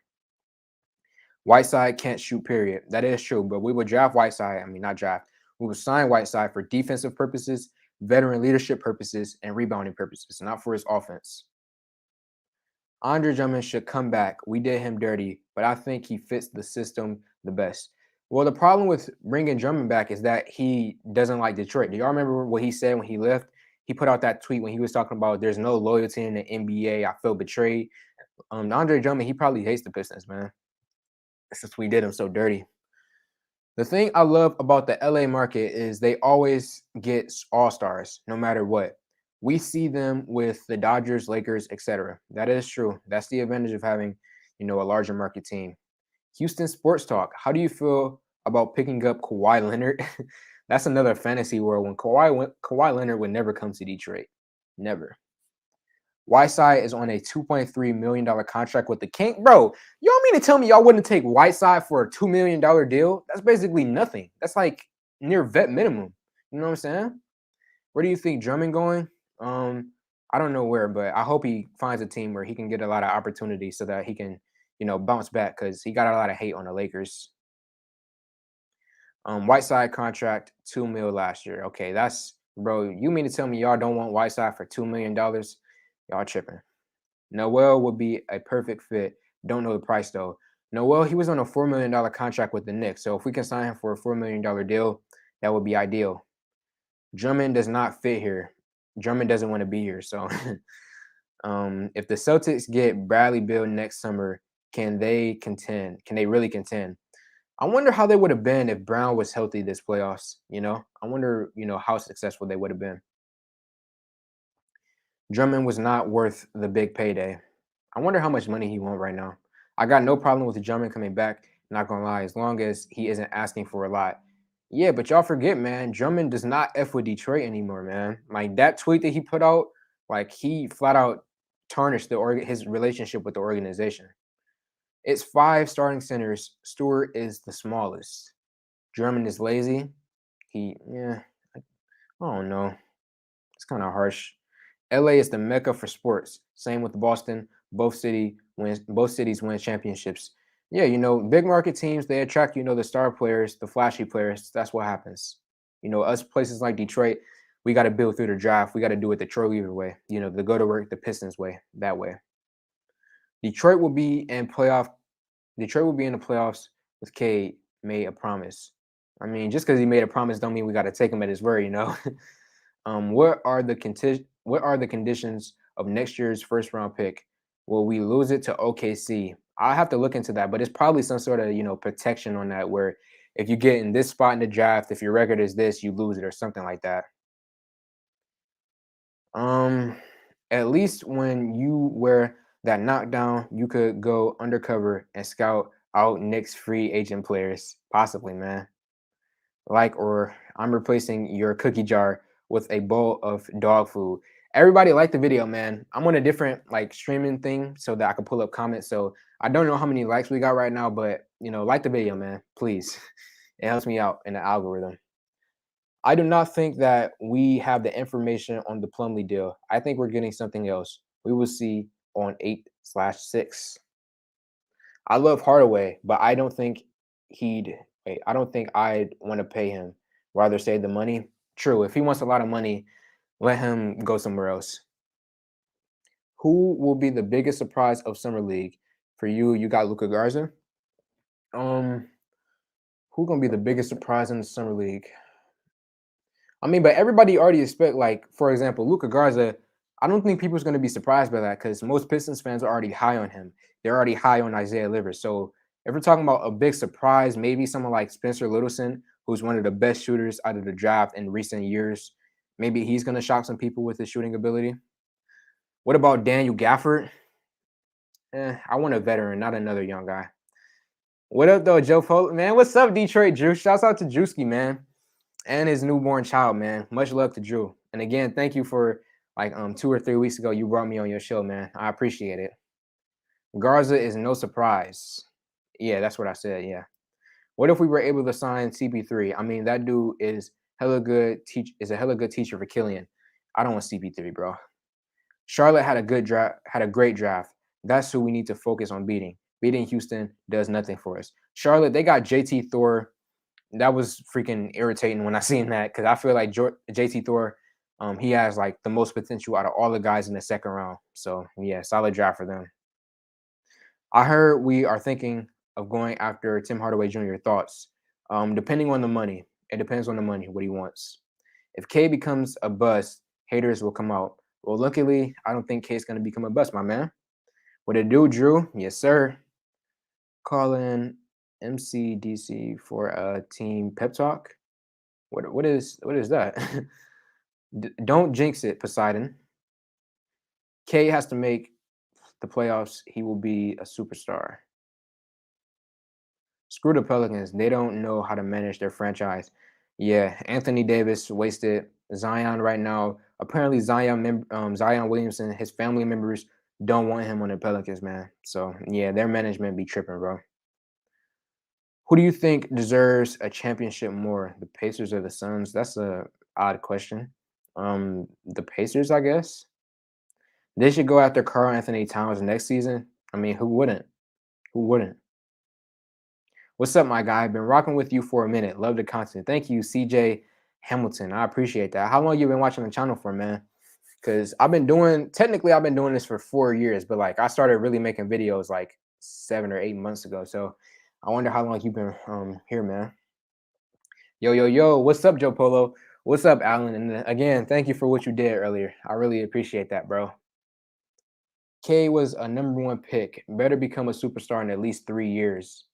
Whiteside can't shoot. Period. That is true. But we would draft Whiteside. I mean, not draft. We would sign Whiteside for defensive purposes, veteran leadership purposes, and rebounding purposes, not for his offense. Andre Drummond should come back. We did him dirty, but I think he fits the system the best. Well, the problem with bringing Drummond back is that he doesn't like Detroit. Do y'all remember what he said when he left? He put out that tweet when he was talking about there's no loyalty in the NBA. I feel betrayed. Andre Drummond, he probably hates the Pistons, man, since we did him so dirty. The thing I love about the LA market is they always get all-stars, no matter what. We see them with the Dodgers, Lakers, etc. That is true. That's the advantage of having, a larger market team. Houston Sports Talk. How do you feel about picking up Kawhi Leonard? That's another fantasy world when Kawhi Leonard would never come to Detroit. Never. Whiteside is on a $2.3 million contract with the King. Bro, y'all mean to tell me y'all wouldn't take Whiteside for a $2 million deal? That's basically nothing. That's like near vet minimum. You know what I'm saying? Where do you think Drummond going? I don't know where, but I hope he finds a team where he can get a lot of opportunity so that he can, bounce back because he got a lot of hate on the Lakers. Whiteside contract $2 million last year. Okay, that's bro. You mean to tell me y'all don't want Whiteside for $2 million? Y'all tripping. Noel would be a perfect fit. Don't know the price though. Noel, he was on a $4 million contract with the Knicks. So if we can sign him for a $4 million deal, that would be ideal. Drummond does not fit here. Drummond doesn't want to be here. So if the Celtics get Bradley Beal next summer, can they contend? Can they really contend? I wonder how they would have been if Brown was healthy this playoffs. I wonder, how successful they would have been. Drummond was not worth the big payday. I wonder how much money he wants right now. I got no problem with Drummond coming back, not gonna lie, as long as he isn't asking for a lot. Yeah, but y'all forget, man, Drummond does not F with Detroit anymore, man. Like that tweet that he put out, like he flat out tarnished his relationship with the organization. It's 5 starting centers. Stewart is the smallest. Drummond is lazy. I don't know. It's kind of harsh. LA is the mecca for sports. Same with Boston. Both cities win championships. Yeah, big market teams, they attract, the star players, the flashy players. That's what happens. Us places like Detroit, we got to build through the draft. We got to do it the Troy Weaver way, the go to work, the Pistons way, that way. Detroit will be in the playoffs with Cade made a promise. I mean, just because he made a promise don't mean we got to take him at his word, What are the conditions of next year's first round pick? Will we lose it to OKC? I have to look into that, but it's probably some sort of protection on that where if you get in this spot in the draft, if your record is this, you lose it or something like that. At least when you wear that knockdown, you could go undercover and scout out Knicks free agent players, possibly, man. Or I'm replacing your cookie jar with a bowl of dog food. Everybody liked the video, man. I'm on a different streaming thing so that I can pull up comments. So I don't know how many likes we got right now, but like the video, man, please. It helps me out in the algorithm. I do not think that we have the information on the Plumlee deal. I think we're getting something else. We will see on 8/6. I love Hardaway, but I don't think I don't think I'd want to pay him. Rather save the money. True, if he wants a lot of money, let him go somewhere else. Who will be the biggest surprise of summer league? For you, you got Luka Garza. Um, who gonna be the biggest surprise in the summer league? I mean, but everybody already expect, like, for example, Luka Garza. I don't think people's gonna be surprised by that because most Pistons fans are already high on him. They're already high on Isaiah Livers. So if we're talking about a big surprise, maybe someone like Spencer Littleton, who's one of the best shooters out of the draft in recent years, maybe he's gonna shock some people with his shooting ability. What about Daniel Gafford? I want a veteran, not another young guy. What up, though, Joe Polo? Man, what's up, Detroit Drew? Shouts out to Drewski, man, and his newborn child, man. Much love to Drew. And again, thank you for, like, 2 or 3 weeks ago, you brought me on your show, man. I appreciate it. Garza is no surprise. Yeah, that's what I said. Yeah. What if we were able to sign CP3? I mean, that dude is hella good. Is a hella good teacher for Killian. I don't want CP3, bro. Charlotte had a good draft, had a great draft. That's who we need to focus on beating. Beating Houston does nothing for us. Charlotte, they got JT Thor. That was freaking irritating when I seen that because I feel like JT Thor, he has like the most potential out of all the guys in the second round. So yeah, solid draft for them. I heard we are thinking of going after Tim Hardaway Jr. Thoughts? Depending on the money. It depends on the money, what he wants. If K becomes a bust, haters will come out. Well, luckily, I don't think K's going to become a bust, my man. What it do, Drew? Yes, sir. Call in MCDC for a team pep talk. What is that? Don't jinx it, Poseidon. K has to make the playoffs. He will be a superstar. Screw the Pelicans. They don't know how to manage their franchise. Yeah, Anthony Davis wasted. Zion right now. Apparently, Zion Williamson, his family members don't want him on the Pelicans, man. So yeah, their management be tripping, bro. Who do you think deserves a championship more, the Pacers or the Suns? That's a odd question. The Pacers, I guess. They should go after Karl Anthony Towns next season. I mean, who wouldn't? Who wouldn't? What's up, my guy? I've been rocking with you for a minute. Love the content. Thank you, CJ Hamilton. I appreciate that. How long you been watching the channel for, man? Because I've been doing this for 4 years, but like I started really making videos like 7 or 8 months ago. So I wonder how long you've been here, man. Yo, what's up, Joe Polo? What's up, Alan? And again, thank you for what you did earlier. I really appreciate that, bro. K was a #1 pick. Better become a superstar in at least 3 years.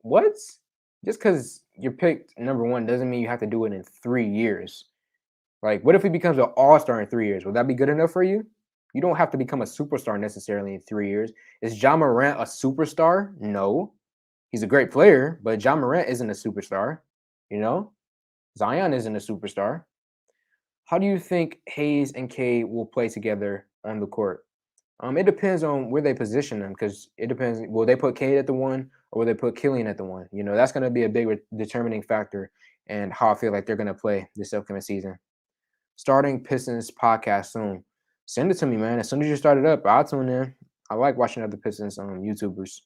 What? Just because you're picked #1 doesn't mean you have to do it in 3 years. Like, what if he becomes an all-star in 3 years? Would that be good enough for you? You don't have to become a superstar necessarily in 3 years. Is Ja Morant a superstar? No. He's a great player, but Ja Morant isn't a superstar. You know? Zion isn't a superstar. How do you think Hayes and K will play together on the court? It depends on where they position them because it depends. Will they put Cade at the 1 or will they put Killian at the 1? You know, that's going to be a big determining factor and how I feel like they're going to play this upcoming season. Starting Pistons podcast soon. Send it to me, man. As soon as you start it up, I'll tune in. I like watching other Pistons YouTubers.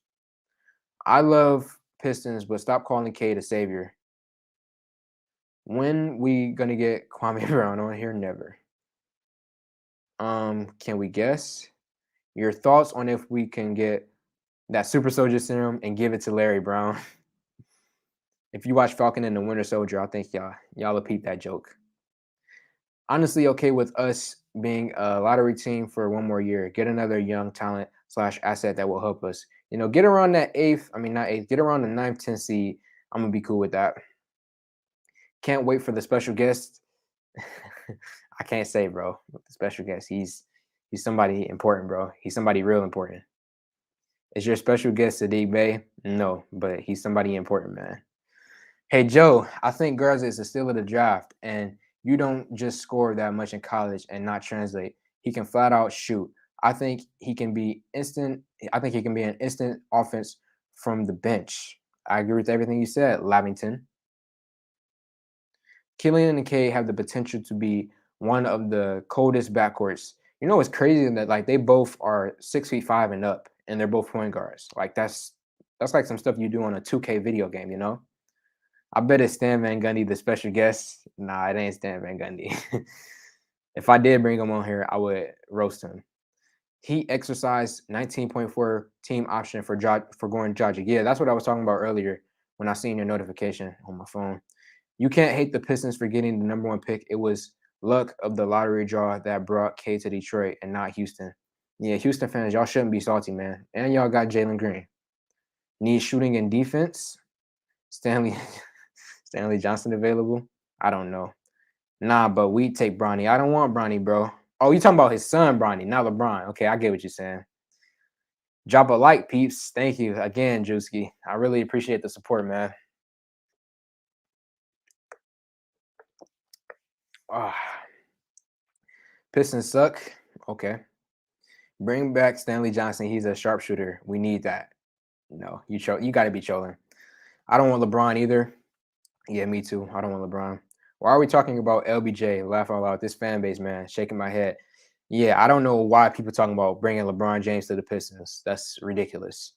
I love Pistons, but stop calling Cade a savior. When we going to get Kwame Brown on here? Never. Can we guess? Your thoughts on if we can get that super soldier serum and give it to Larry Brown. If you watch Falcon and the Winter Soldier, I think y'all will peep that joke. Honestly, okay with us being a lottery team for 1 more year. Get another young talent / asset that will help us. You know, get around that get around the 9th, 10th seed. I'm gonna be cool with that. Can't wait for the special guest. I can't say, bro. The special guest, he's somebody important, bro. He's somebody real important. Is your special guest Sadiq Bey? No, but he's somebody important, man. Hey, Joe, I think Garza is a steal of the draft, and you don't just score that much in college and not translate. He can flat out shoot. I think he can be instant. I think he can be an instant offense from the bench. I agree with everything you said, Lavington. Killian and K have the potential to be one of the coldest backcourts. You know, it's crazy that like they both are 6'5" and up, and they're both point guards. Like that's like some stuff you do on a 2K video game, you know? I bet it's Stan Van Gundy, the special guest. Nah, it ain't Stan Van Gundy. If I did bring him on here, I would roast him. He exercised 19.4 team option for going Dragic. Yeah, that's what I was talking about earlier when I seen your notification on my phone. You can't hate the Pistons for getting the number 1 pick. It was luck of the lottery draw that brought K to Detroit and not Houston. Yeah, Houston fans, y'all shouldn't be salty, man. And y'all got Jalen Green. Need shooting and defense. Stanley Stanley Johnson available? I don't know. Nah, but we take Bronny. I don't want Bronny, bro. Oh, you talking about his son, Bronny, not LeBron. Okay, I get what you're saying. Drop a like, peeps. Thank you again, Juski. I really appreciate the support, man. Ah, Pistons suck. Okay. Bring back Stanley Johnson. He's a sharpshooter. We need that. No, you got to be trolling. I don't want LeBron either. Yeah, me too. I don't want LeBron. Why are we talking about LBJ? Laugh out loud. This fan base, man, shaking my head. Yeah, I don't know why people talking about bringing LeBron James to the Pistons. That's ridiculous.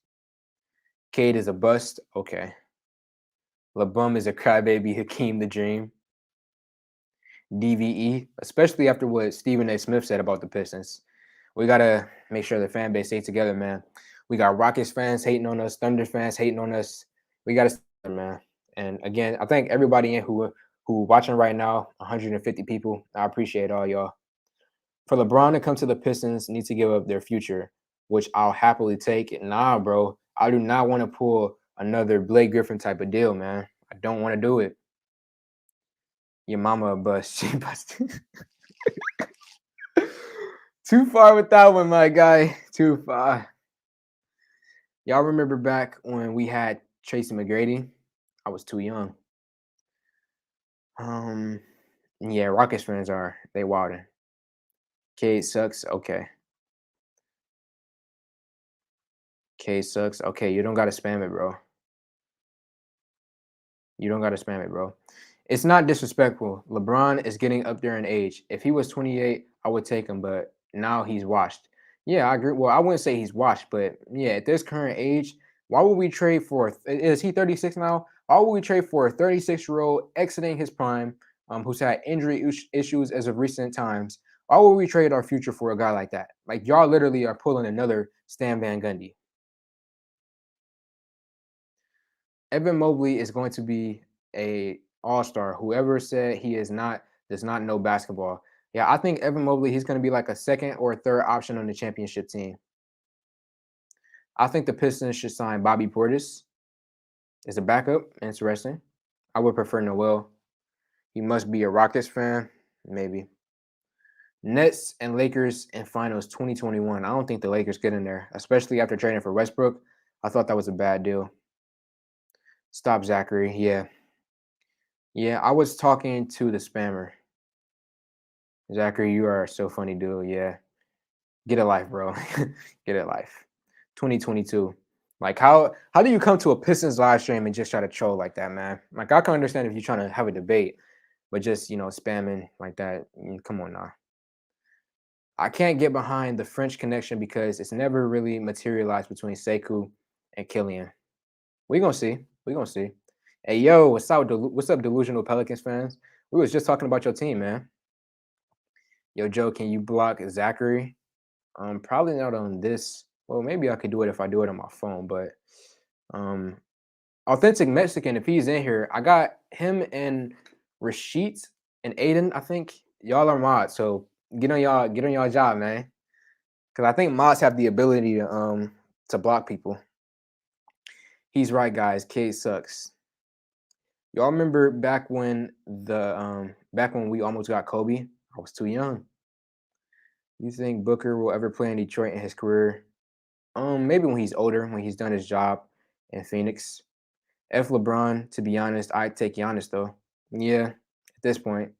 Cade is a bust. Okay. LeBum is a crybaby. Hakeem the Dream. DVE, especially after what Stephen A. Smith said about the Pistons. We got to make sure the fan base stay together, man. We got Rockets fans hating on us, Thunder fans hating on us. We got to stay together, man. And again, I thank everybody in who watching right now, 150 people. I appreciate all y'all. For LeBron to come to the Pistons, need to give up their future, which I'll happily take. Nah, bro, I do not want to pull another Blake Griffin type of deal, man. I don't want to do it. Your mama a bust. She busted. Too far with that one, my guy. Too far. Y'all remember back when we had Tracy McGrady? I was too young. Yeah, Rockets fans they wilding. Cade sucks. Okay. Cade sucks. Okay, you don't gotta spam it, bro. You don't gotta spam it, bro. It's not disrespectful. LeBron is getting up there in age. If he was 28, I would take him, but now he's washed. Yeah, I agree. Well, I wouldn't say he's washed, but yeah, at this current age, why would we trade for? Is he 36 now? Why would we trade for a 36-year-old exiting his prime, who's had injury issues as of recent times? Why would we trade our future for a guy like that? Like y'all literally are pulling another Stan Van Gundy. Evan Mobley is going to be a all-star. Whoever said he is not does not know basketball. Yeah, I think Evan Mobley, he's going to be like a second or third option on the championship team. I think the Pistons should sign Bobby Portis as a backup. Interesting. I would prefer Noel. He must be a Rockets fan, maybe. Nets and Lakers in finals 2021. I don't think the Lakers get in there, especially after trading for Westbrook. I thought that was a bad deal. Stop Zachary. Yeah. Yeah, I was talking to the spammer. Zachary, you are so funny, dude. Yeah. Get a life, bro. Get a life. 2022. Like how do you come to a Pistons live stream and just try to troll like that, man? Like I can understand if you're trying to have a debate, but just, spamming like that, come on now. I can't get behind the French connection because it's never really materialized between Sekou and Killian. We gonna see. We gonna see. Hey, yo, what's up, delusional Pelicans fans? We was just talking about your team, man. Yo, Joe, can you block Zachary? Probably not on this. Well, maybe I could do it if I do it on my phone, but Authentic Mexican, if he's in here, I got him and Rashid and Aiden. I think y'all are mods, so get on y'all job, man. Cause I think mods have the ability to block people. He's right, guys. Cade sucks. Y'all remember back when we almost got Kobe? I was too young. You think Booker will ever play in Detroit in his career? Maybe when he's older, when he's done his job in Phoenix. F LeBron, to be honest, I'd take Giannis though. Yeah, at this point.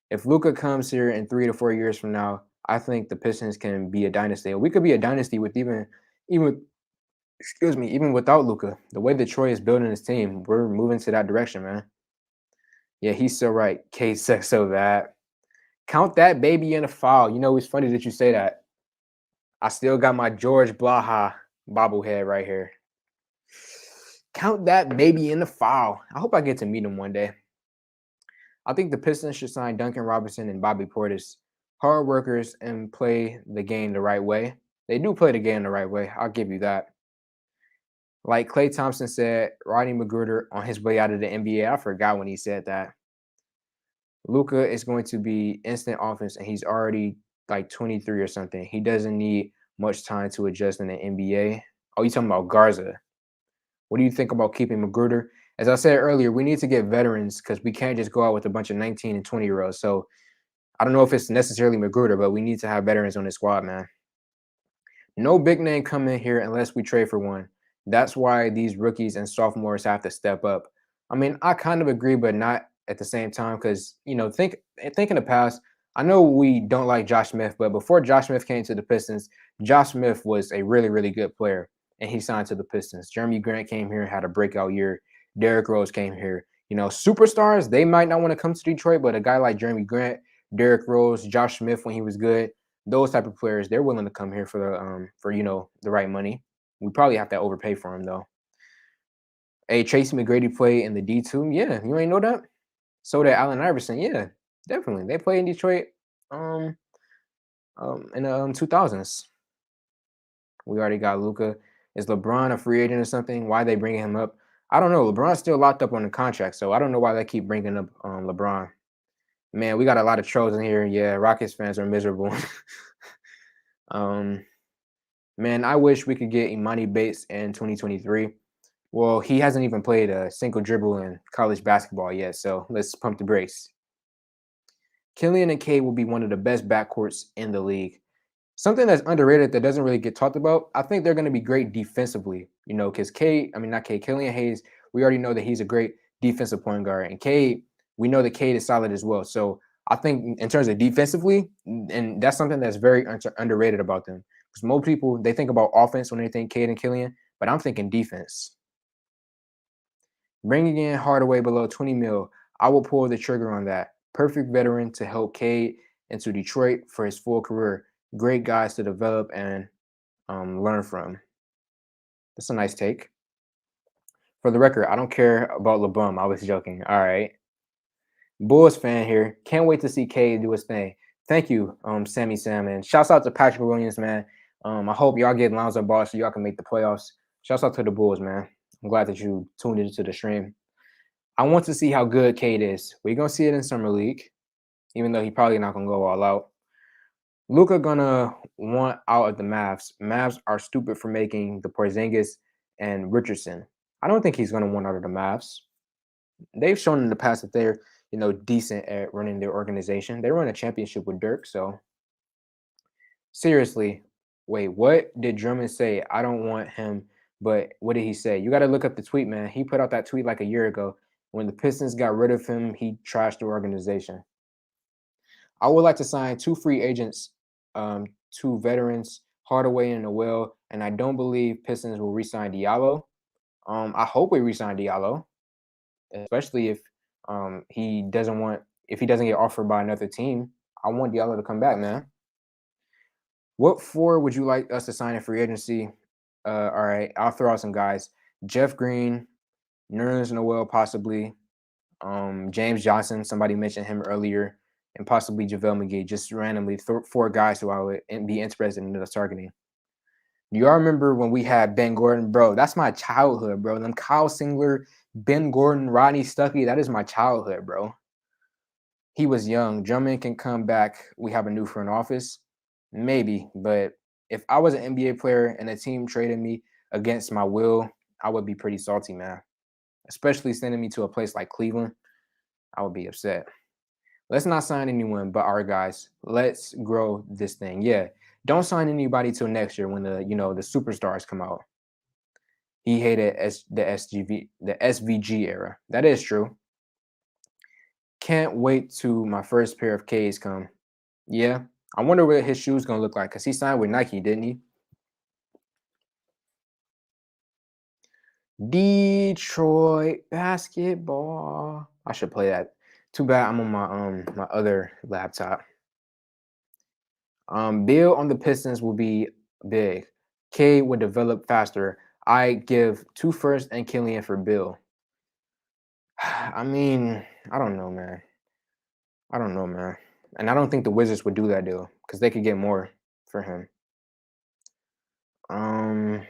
If Luka comes here in 3 to 4 years from now, I think the Pistons can be a dynasty. We could be a dynasty with even without Luka. The way that Troy is building his team, we're moving to that direction, man. Yeah, he's so right. K sucks so bad. Count that baby in a foul. You know, it's funny that you say that. I still got my George Blaha bobblehead right here. Count that baby in the foul. I hope I get to meet him one day. I think the Pistons should sign Duncan Robinson and Bobby Portis. hard workers and play the game the right way. They do play the game the right way. I'll give you that. Like Klay Thompson said, Rodney McGruder on his way out of the NBA. I forgot when he said that. Luca is going to be instant offense, and he's already like 23 or something. He doesn't need much time to adjust in the NBA. Oh, you talking about Garza? What do you think about keeping Magruder? As I said earlier, we need to get veterans because we can't just go out with a bunch of 19 and 20-year-olds. So I don't know if it's necessarily Magruder, but we need to have veterans on this squad, man. No big name come in here unless we trade for one. That's why these rookies and sophomores have to step up. I mean, I kind of agree, but not at the same time because think in the past. I know we don't like Josh Smith, but before Josh Smith came to the Pistons, Josh Smith was a really, really good player, and he signed to the Pistons. Jeremy Grant came here, had a breakout year. Derrick Rose came here. Superstars, they might not want to come to Detroit, but a guy like Jeremy Grant, Derrick Rose, Josh Smith when he was good, those type of players, they're willing to come here for the right money. We probably have to overpay for him though. Hey, Tracy McGrady played in the D2. Yeah, you ain't know that? So did Allen Iverson. Yeah, definitely. They played in Detroit um in the 2000s. We already got Luca. Is LeBron a free agent or something? Why they bringing him up? I don't know. LeBron's still locked up on the contract, so I don't know why they keep bringing up LeBron. Man, we got a lot of trolls in here. Yeah, Rockets fans are miserable. um Man, I wish we could get Imani Bates in 2023. Well, he hasn't even played a single dribble in college basketball yet, so let's pump the brakes. Killian and Cade will be one of the best backcourts in the league. Something that's underrated that doesn't really get talked about, I think they're going to be great defensively, because not Cade, Killian Hayes, we already know that he's a great defensive point guard. And Cade, we know that Cade is solid as well. So I think in terms of defensively, and that's something that's very underrated about them. Because most people, they think about offense when they think Cade and Killian, but I'm thinking defense. Bringing in Hardaway below 20 mil, I will pull the trigger on that. Perfect veteran to help Cade into Detroit for his full career. Great guys to develop and learn from. That's a nice take. For the record, I don't care about LeBum. I was joking. All right. Bulls fan here. Can't wait to see Cade do his thing. Thank you, Sammy Sam. And shouts out to Patrick Williams, man. I hope y'all get Lonzo Ball so y'all can make the playoffs. Shouts out to the Bulls, man. I'm glad that you tuned into the stream. I want to see how good Cade is. We're going to see it in Summer League, even though he probably not going to go all out. Luka gonna want out of the Mavs. Mavs are stupid for making the Porzingis and Richardson. I don't think he's gonna want out of the Mavs. They've shown in the past that they're decent at running their organization. They run a championship with Dirk. So seriously, wait, what did Drummond say? I don't want him, but what did he say? You got to look up the tweet, man. He put out that tweet like a year ago. When the Pistons got rid of him, he trashed the organization. I would like to sign 2 free agents, 2 veterans, Hardaway and Noel, and I don't believe Pistons will re-sign Diallo. I hope we re-sign Diallo, especially if he doesn't get offered by another team. I want Diallo to come back, man. What 4 would you like us to sign in free agency? All right, I'll throw out some guys: Jeff Green, Nerlens Noel, possibly. James Johnson, somebody mentioned him earlier, and possibly JaVale McGee, just randomly 4 guys who I would be interested in targeting. Do y'all remember when we had Ben Gordon? Bro, that's my childhood, bro. Them Kyle Singler, Ben Gordon, Rodney Stuckey, that is my childhood, bro. He was young. Drummond can come back. We have a new front office. Maybe, but if I was an NBA player and a team traded me against my will, I would be pretty salty, man. Especially sending me to a place like Cleveland. I would be upset. Let's not sign anyone but our guys. Let's grow this thing. Yeah. Don't sign anybody till next year when the superstars come out. He hated the SVG era. That is true. Can't wait to my first pair of K's come. Yeah. I wonder what his shoes gonna look like because he signed with Nike, didn't he? Detroit basketball. I should play that. Too bad I'm on my other laptop. Bill on the Pistons will be big. K would develop faster. I give 2 firsts and Killian for Bill. I mean, I don't know, man. And I don't think the Wizards would do that deal because they could get more for him. Um,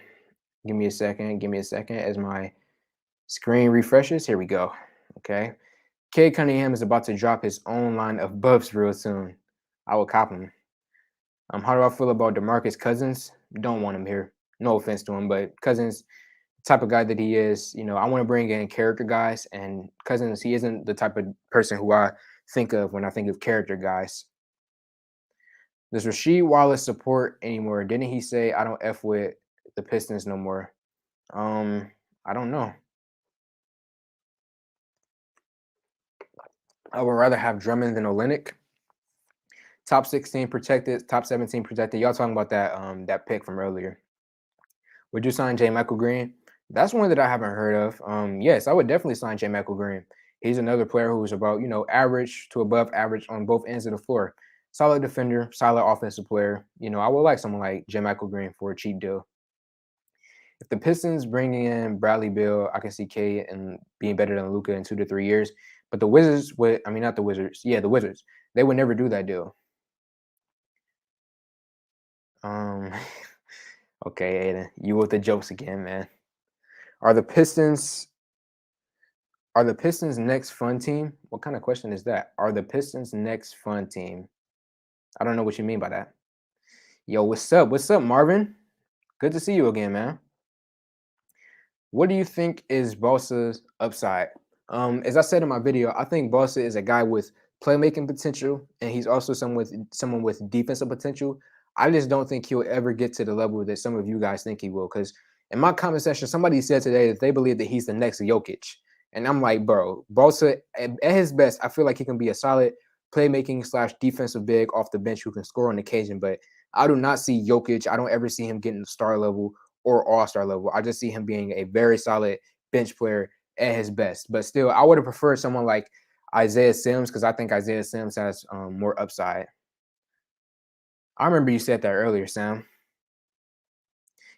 Give me a second. Give me a second as my screen refreshes. Here we go. Okay. Cade Cunningham is about to drop his own line of buffs real soon. I will cop him. How do I feel about DeMarcus Cousins? Don't want him here. No offense to him, but Cousins, type of guy that he is, I want to bring in character guys, and Cousins, he isn't the type of person who I think of when I think of character guys. Does Rasheed Wallace support anymore? Didn't he say I don't F with the Pistons no more? I don't know. I would rather have Drummond than Olynyk. Top 16 protected, top 17 protected. Y'all talking about that pick from earlier. Would you sign J. Michael Green? That's one that I haven't heard of. Yes, I would definitely sign J. Michael Green. He's another player who's about, average to above average on both ends of the floor. Solid defender, solid offensive player. I would like someone like J. Michael Green for a cheap deal. If the Pistons bring in Bradley Beal, I can see K and being better than Luka in 2 to 3 years. But the Wizards would, not the Wizards. Yeah, the Wizards. They would never do that deal. Okay, Aiden, you with the jokes again, man. Are the Pistons next fun team? What kind of question is that? Are the Pistons next fun team? I don't know what you mean by that. Yo, what's up? What's up, Marvin? Good to see you again, man. What do you think is Bosa's upside? As I said in my video, I think Bosa is a guy with playmaking potential, and he's also someone with defensive potential. I just don't think he'll ever get to the level that some of you guys think he will. Because in my comment section, somebody said today that they believe that he's the next Jokic, and I'm like, bro, Bosa at his best, I feel like he can be a solid playmaking / defensive big off the bench who can score on occasion. But I do not see Jokic. I don't ever see him getting the star level or all-star level. I just see him being a very solid bench player at his best. But still, I would have preferred someone like Isaiah Sims because I think Isaiah Sims has more upside. I remember you said that earlier, Sam.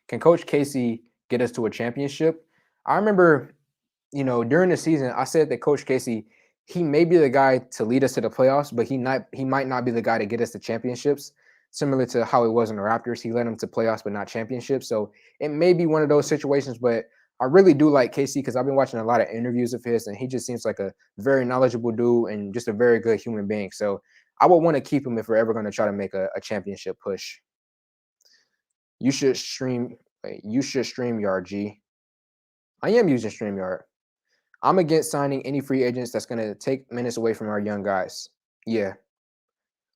Can Coach Casey get us to a championship? I remember, during the season, I said that Coach Casey, he may be the guy to lead us to the playoffs, but he might not be the guy to get us to championships. Similar to how it was in the Raptors, he led them to playoffs but not championships. So it may be one of those situations, but I really do like Casey because I've been watching a lot of interviews of his, and he just seems like a very knowledgeable dude and just a very good human being. So I would want to keep him if we're ever going to try to make a championship push. You should stream. You should StreamYard, G. I am using StreamYard. I'm against signing any free agents that's going to take minutes away from our young guys. Yeah.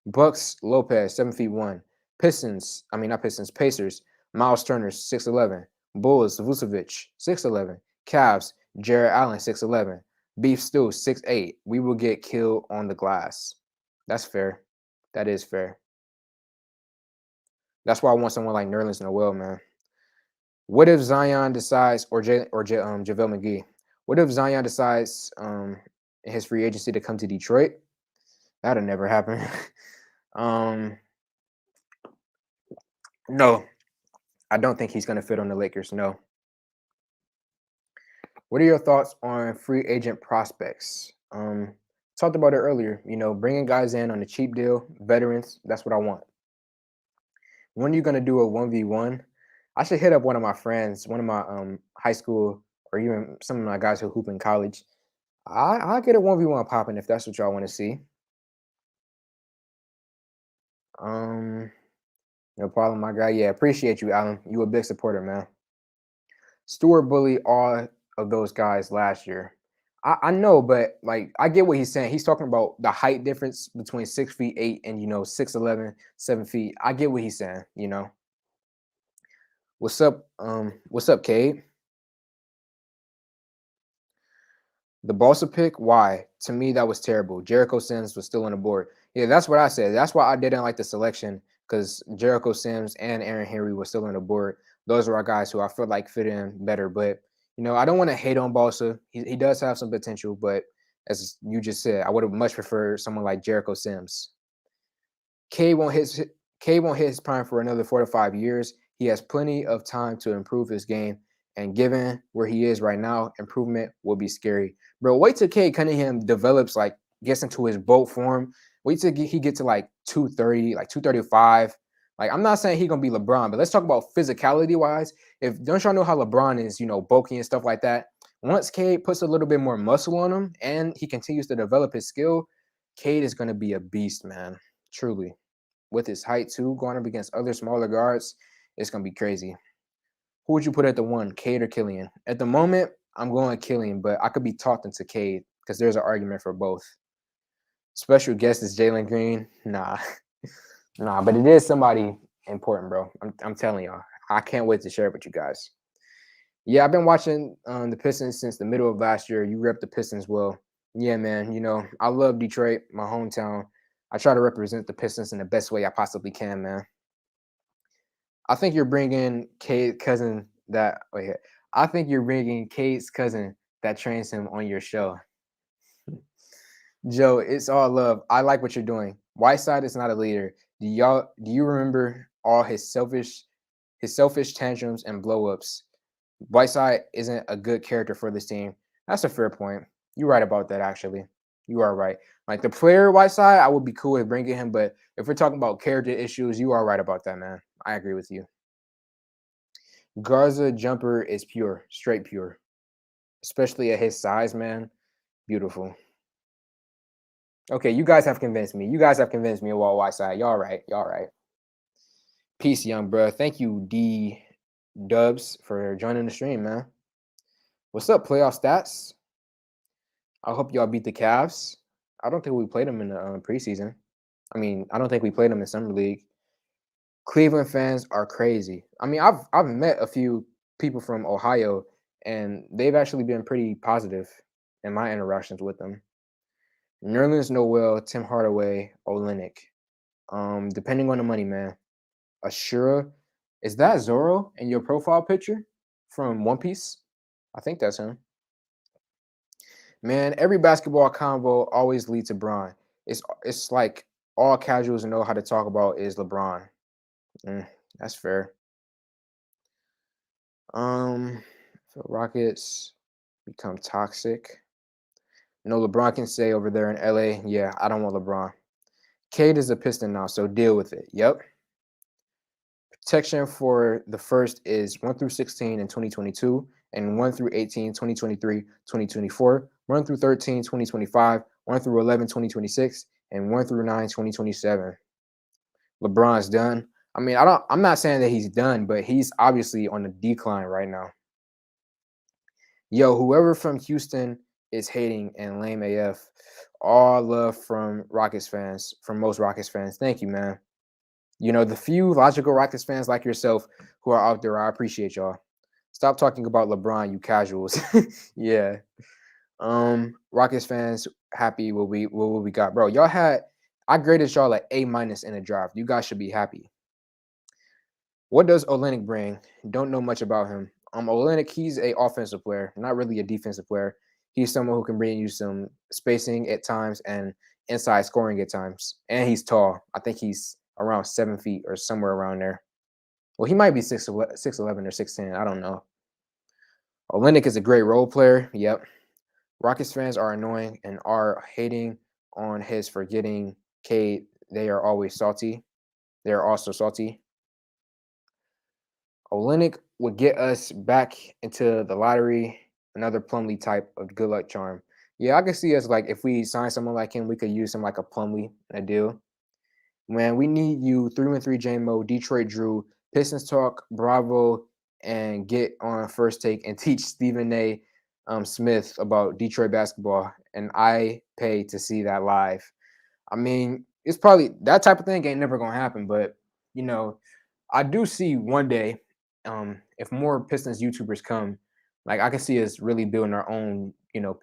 Bucks, Lopez, 7'1". Pistons, not Pistons, Pacers, Miles Turner, 6'11". Bulls, Vucevic, 6'11". Cavs, Jared Allen, 6'11". Beef Stew, 6'8". We will get killed on the glass. That's fair. That is fair. That's why I want someone like Nerlens Noel, man. What if Zion decides, or JaVale McGee? What if Zion decides in his free agency to come to Detroit? That'll never happen. No, I don't think he's going to fit on the Lakers. No. What are your thoughts on free agent prospects? Talked about it earlier. Bringing guys in on a cheap deal, veterans. That's what I want. When are you going to do a 1v1? I should hit up one of my friends, one of my high school, or even some of my guys who hoop in college. I'll get a 1v1 popping if that's what y'all want to see. No problem, my guy. Yeah, appreciate you, Alan. You a big supporter, man. Stewart bullied all of those guys last year. I know, but I get what he's saying. He's talking about the height difference between 6'8" and 6'11", 7 feet. I get what he's saying. What's up? What's up, Cade? The Bosa pick, why? To me, that was terrible. Jericho Sims was still on the board. Yeah, that's what I said. That's why I didn't like the selection, because Jericho Sims and Aaron Henry were still on the board. Those are our guys who I feel like fit in better. But, I don't want to hate on Bosa. He does have some potential, but as you just said, I would have much preferred someone like Jericho Sims. K won't hit his prime for another 4 to 5 years. He has plenty of time to improve his game. And given where he is right now, improvement will be scary. Bro, wait till Cade Cunningham develops, gets into his boat form. Wait till he get to like 230, like 235. Like I'm not saying he gonna be LeBron, but let's talk about physicality wise. If don't y'all know how LeBron is, bulky and stuff like that. Once Cade puts a little bit more muscle on him and he continues to develop his skill, Cade is gonna be a beast, man. Truly. With his height too, going up against other smaller guards, it's gonna be crazy. Who would you put at the one, Cade or Killian? At the moment, I'm going Killian, but I could be talked into Cade because there's an argument for both. Special guest is Jalen Green. Nah, nah, but it is somebody important, bro. I'm telling y'all. I can't wait to share it with you guys. Yeah, I've been watching the Pistons since the middle of last year. You rep the Pistons well. Yeah, man. I love Detroit, my hometown. I try to represent the Pistons in the best way I possibly can, man. I think you're bringing Cade's cousin that. Wait, here. I think you're bringing Cade's cousin that trains him on your show. Joe, it's all love. I like what you're doing. Whiteside is not a leader. Do you remember all his selfish tantrums and blowups? Whiteside isn't a good character for this team. That's a fair point. You're right about that, actually. You are right. Like the player Whiteside, I would be cool with bringing him, but if we're talking about character issues, you are right about that, man. I agree with you. Garza jumper is pure, straight pure, especially at his size, man. Beautiful. Okay, you guys have convinced me. You guys have convinced me about Whiteside. Y'all right. Y'all right. Peace, young bro. Thank you, D Dubs, for joining the stream, man. What's up, playoff stats? I hope y'all beat the Cavs. I don't think we played them in the preseason. I mean, I don't think we played them in summer league. Cleveland fans are crazy. I mean, I've met a few people from Ohio, and they've actually been pretty positive in my interactions with them. Nerlens Noel, Tim Hardaway, Olynyk. Depending on the money, man. Ashura, is that Zoro in your profile picture from One Piece? I think that's him. Man, every basketball convo always leads to Bron. It's like all casuals know how to talk about is LeBron. That's fair. So Rockets become toxic. No, LeBron can say over there in LA, yeah, I don't want LeBron. Cade is a Piston now, so deal with it. Yep. Protection for the first is 1 through 16 in 2022, and 1 through 18, 2023, 2024, 1 through 13, 2025, 1 through 11, 2026, and 1 through 9, 2027. LeBron's done. I mean, I'm not saying that he's done, but he's obviously on the decline right now. Yo, whoever from Houston is hating and lame AF. All love from Rockets fans, from most Rockets fans. Thank you, man. The few logical Rockets fans like yourself who are out there, I appreciate y'all. Stop talking about LeBron, you casuals. Yeah. Rockets fans happy what we got, bro. I graded y'all at A- in the draft. You guys should be happy. What does Olynyk bring? Don't know much about him. Olynyk, he's a offensive player, not really a defensive player. He's someone who can bring you some spacing at times and inside scoring at times. And he's tall. I think he's around 7 feet or somewhere around there. Well, he might be 6'11" or 6'10". I don't know. Olynyk is a great role player. Yep. Rockets fans are annoying and are hating on his forgetting Cade. They are always salty. They are also salty. Olynyk would get us back into the lottery, another Plumlee type of good luck charm. Yeah, I can see us like if we sign someone like him, we could use him like a Plumlee in a deal. Man, we need you 313 JMO, Detroit Drew, Pistons Talk, Bravo, and get on First Take and teach Stephen A. Smith about Detroit basketball. And I pay to see that live. I mean, it's probably that type of thing ain't never gonna happen, but I do see one day, if more Pistons YouTubers come, like I can see us really building our own,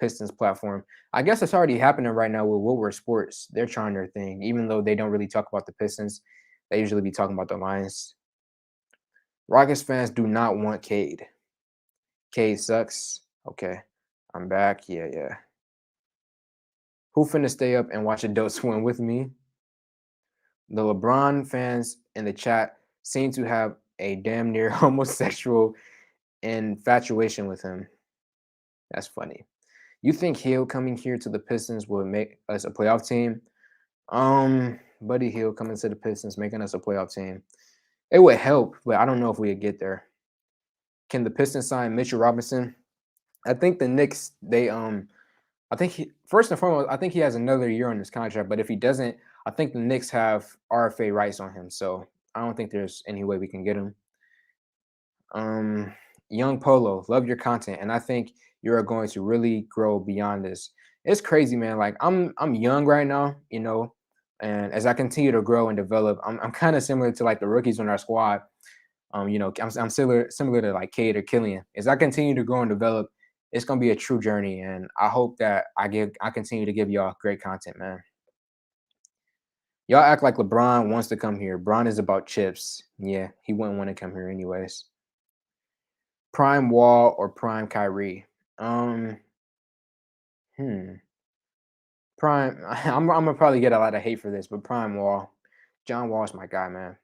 Pistons platform. I guess it's already happening right now with Woodward Sports. They're trying their thing, even though they don't really talk about the Pistons. They usually be talking about the Lions. Rockets fans do not want Cade. Cade sucks. Okay, I'm back. Yeah. Who finna stay up and watch adults win with me? The LeBron fans in the chat seem to have a damn near homosexual infatuation with him. That's funny. You think Hill coming here to the Pistons will make us a playoff team? Buddy Hield coming to the Pistons, making us a playoff team. It would help, but I don't know if we would get there. Can the Pistons sign Mitchell Robinson? I think the Knicks, I think first and foremost, I think he has another year on his contract, but if he doesn't, I think the Knicks have RFA rights on him. So I don't think there's any way we can get him. Um, Young Polo, love your content, and I think you are going to really grow beyond this. It's crazy, man. Like I'm young right now, and as I continue to grow and develop, I'm kind of similar to like the rookies on our squad. I'm similar to like Cade or Killian. As I continue to grow and develop, it's gonna be a true journey, and I hope that I continue to give y'all great content, man. Y'all act like LeBron wants to come here. Bron is about chips. Yeah, he wouldn't want to come here anyways. Prime Wall or Prime Kyrie? Um, hmm. Prime. I'm gonna probably get a lot of hate for this, but Prime Wall. John Wall's my guy, man.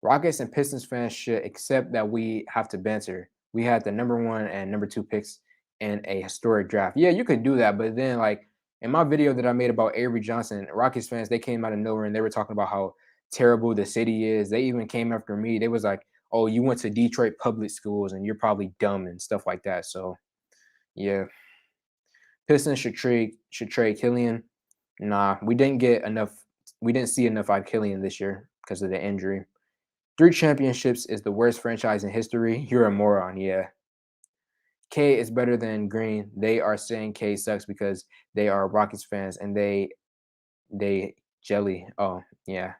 Rockets and Pistons fans should accept that we have to banter. We had the number one and number two picks in a historic draft. Yeah, you could do that, but then like in my video that I made about Avery Johnson, Rockets fans they came out of nowhere and they were talking about how terrible the city is. They even came after me. They was like, "Oh, you went to Detroit public schools and you're probably dumb and stuff like that." So yeah, Pistons should trade Killian. Nah, we didn't get enough. We didn't see enough out of Killian this year because of the injury. Three championships is the worst franchise in history. You're a moron. Yeah. K is better than Green. They are saying K sucks because they are Rockets fans and they jelly. Oh, yeah.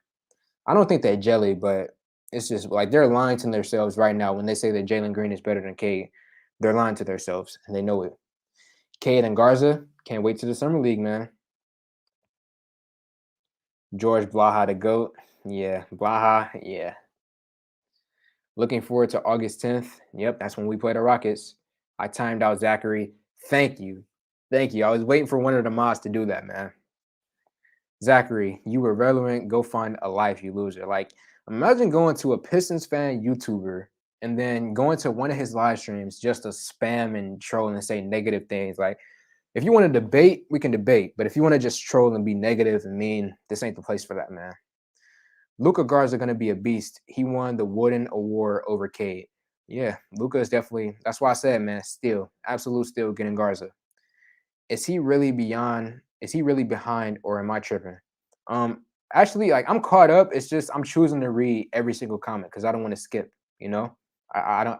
I don't think they jelly, but it's just like they're lying to themselves right now when they say that Jalen Green is better than K. They're lying to themselves and they know it. Cade and Garza can't wait to the summer league, man. George Blaha the goat. Yeah, Blaha. Yeah. Looking forward to August 10th. Yep, that's when we play the Rockets. I timed out Zachary. Thank you. Thank you. I was waiting for one of the mods to do that, man. Zachary, you were relevant. Go find a life, you loser. Like, imagine going to a Pistons fan YouTuber and then going to one of his live streams just to spam and troll and say negative things. Like, if you want to debate, we can debate. But if you want to just troll and be negative and mean, this ain't the place for that, man. Luca Garza going to be a beast. He won the Wooden Award over Cade. Yeah, Luca is definitely. That's why I said, man, still absolute still getting Garza. Is he really beyond? Is he really behind, or am I tripping? Actually, like I'm caught up. It's just I'm choosing to read every single comment because I don't want to skip. You know, I don't.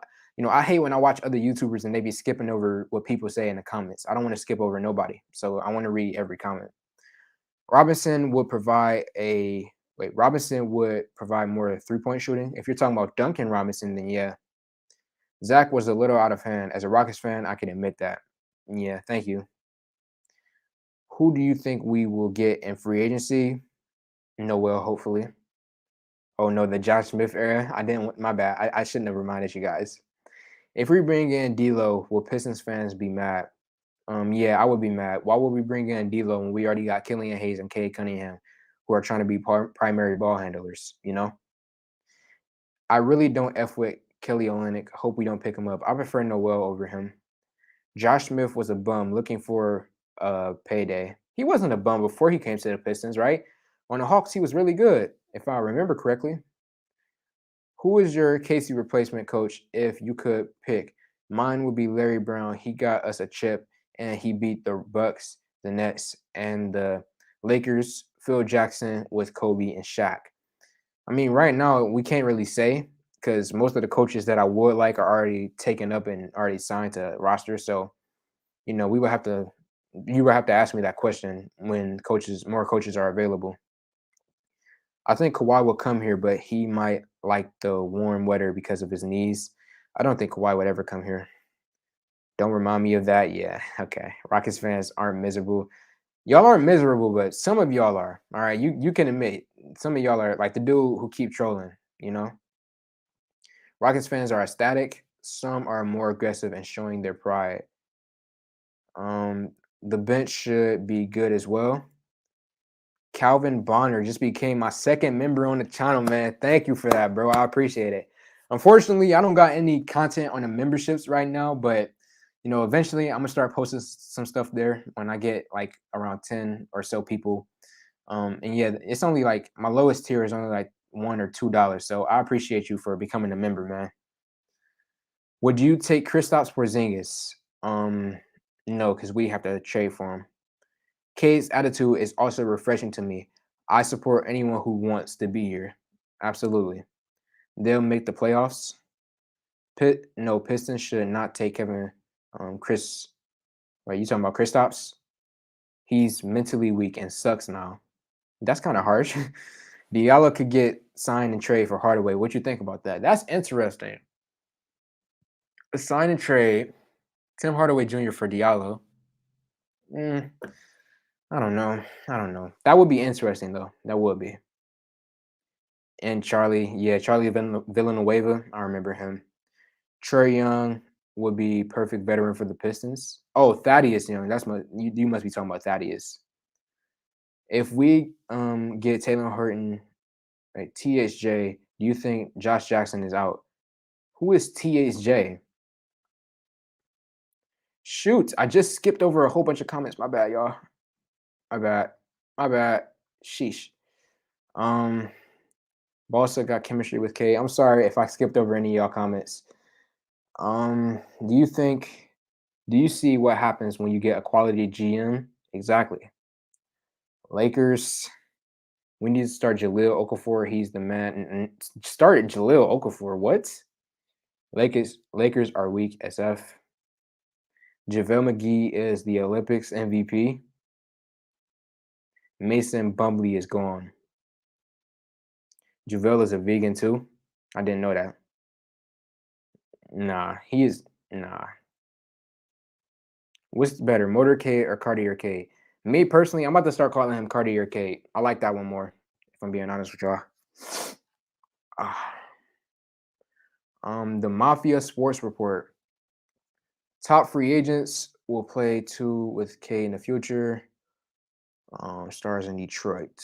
I hate when I watch other YouTubers and they be skipping over what people say in the comments. I don't want to skip over nobody, so I want to read every comment. Robinson would provide a Robinson would provide more 3-point shooting. If you're talking about Duncan Robinson, then yeah. Zach was a little out of hand. As a Rockets fan, I can admit that. Yeah, thank you. Who do you think we will get in free agency? Noel, hopefully. Oh no, the Josh Smith era. I didn't. My bad. I shouldn't have reminded you guys. If we bring in D'Lo, will Pistons fans be mad? Yeah, I would be mad. Why would we bring in D'Lo when we already got Killian Hayes and Cade Cunningham, who are trying to be primary ball handlers? I really don't f with Kelly Olynyk. Hope we don't pick him up. I prefer Noel over him. Josh Smith was a bum looking for a payday. He wasn't a bum before he came to the Pistons, right? On the Hawks, he was really good, if I remember correctly. Who is your Casey replacement coach if you could pick? Mine would be Larry Brown. He got us a chip and he beat the Bucks, the Nets, and the Lakers. Phil Jackson with Kobe and Shaq. I mean, right now we can't really say because most of the coaches that I would like are already taken up and already signed to roster. So, we would have to you would have to ask me that question when more coaches are available. I think Kawhi will come here, but he might like the warm weather because of his knees. I don't think Kawhi would ever come here. Don't remind me of that. Yeah, okay. Rockets fans aren't miserable. Y'all aren't miserable, but some of y'all are. All right, you can admit some of y'all are like the dude who keep trolling. Rockets fans are ecstatic. Some are more aggressive and showing their pride. The bench should be good as well. Calvin Bonner just became my second member on the channel, man. Thank you for that, bro. I appreciate it. Unfortunately, I don't got any content on the memberships right now, but eventually I'm gonna start posting some stuff there when I get like around 10 or so people. And yeah, it's only like my lowest tier is only like $1 or $2. So I appreciate you for becoming a member, man. Would you take Kristaps Porzingis? Um, no, because we have to trade for him. K's attitude is also refreshing to me. I support anyone who wants to be here. Absolutely. They'll make the playoffs. No, Pistons should not take Kevin Chris. Right, you talking about Kristaps? He's mentally weak and sucks now. That's kind of harsh. Diallo could get signed and trade for Hardaway. What you think about that? That's interesting. A sign and trade, Tim Hardaway Jr. for Diallo. Mm, I don't know. I don't know. That would be interesting though. That would be. And Charlie, yeah, Charlie Villanueva. I remember him. Trey Young would be perfect veteran for the Pistons. Oh, Thaddeus Young. You must be talking about Thaddeus. If we get Taylor Horton, like THJ, do you think Josh Jackson is out? Who is THJ? Shoot, I just skipped over a whole bunch of comments. My bad, y'all. My bad. My bad. Sheesh. Um, Bossa got chemistry with K. I'm sorry if I skipped over any of y'all comments. Do you think? Do you see what happens when you get a quality GM? Exactly. Lakers. We need to start Jaleel Okafor. He's the man. Start Jaleel Okafor. What? Lakers are weak SF. JaVale McGee is the Olympics MVP. Mason Bumbley is gone. JaVale is a vegan too. I didn't know that. Nah, he is nah. What's better, Motorcade or Cartier K? Me personally, I'm about to start calling him Cartier K. I like that one more, if I'm being honest with y'all. The Mafia Sports Report. Top free agents will play two with K in the future. Stars in Detroit.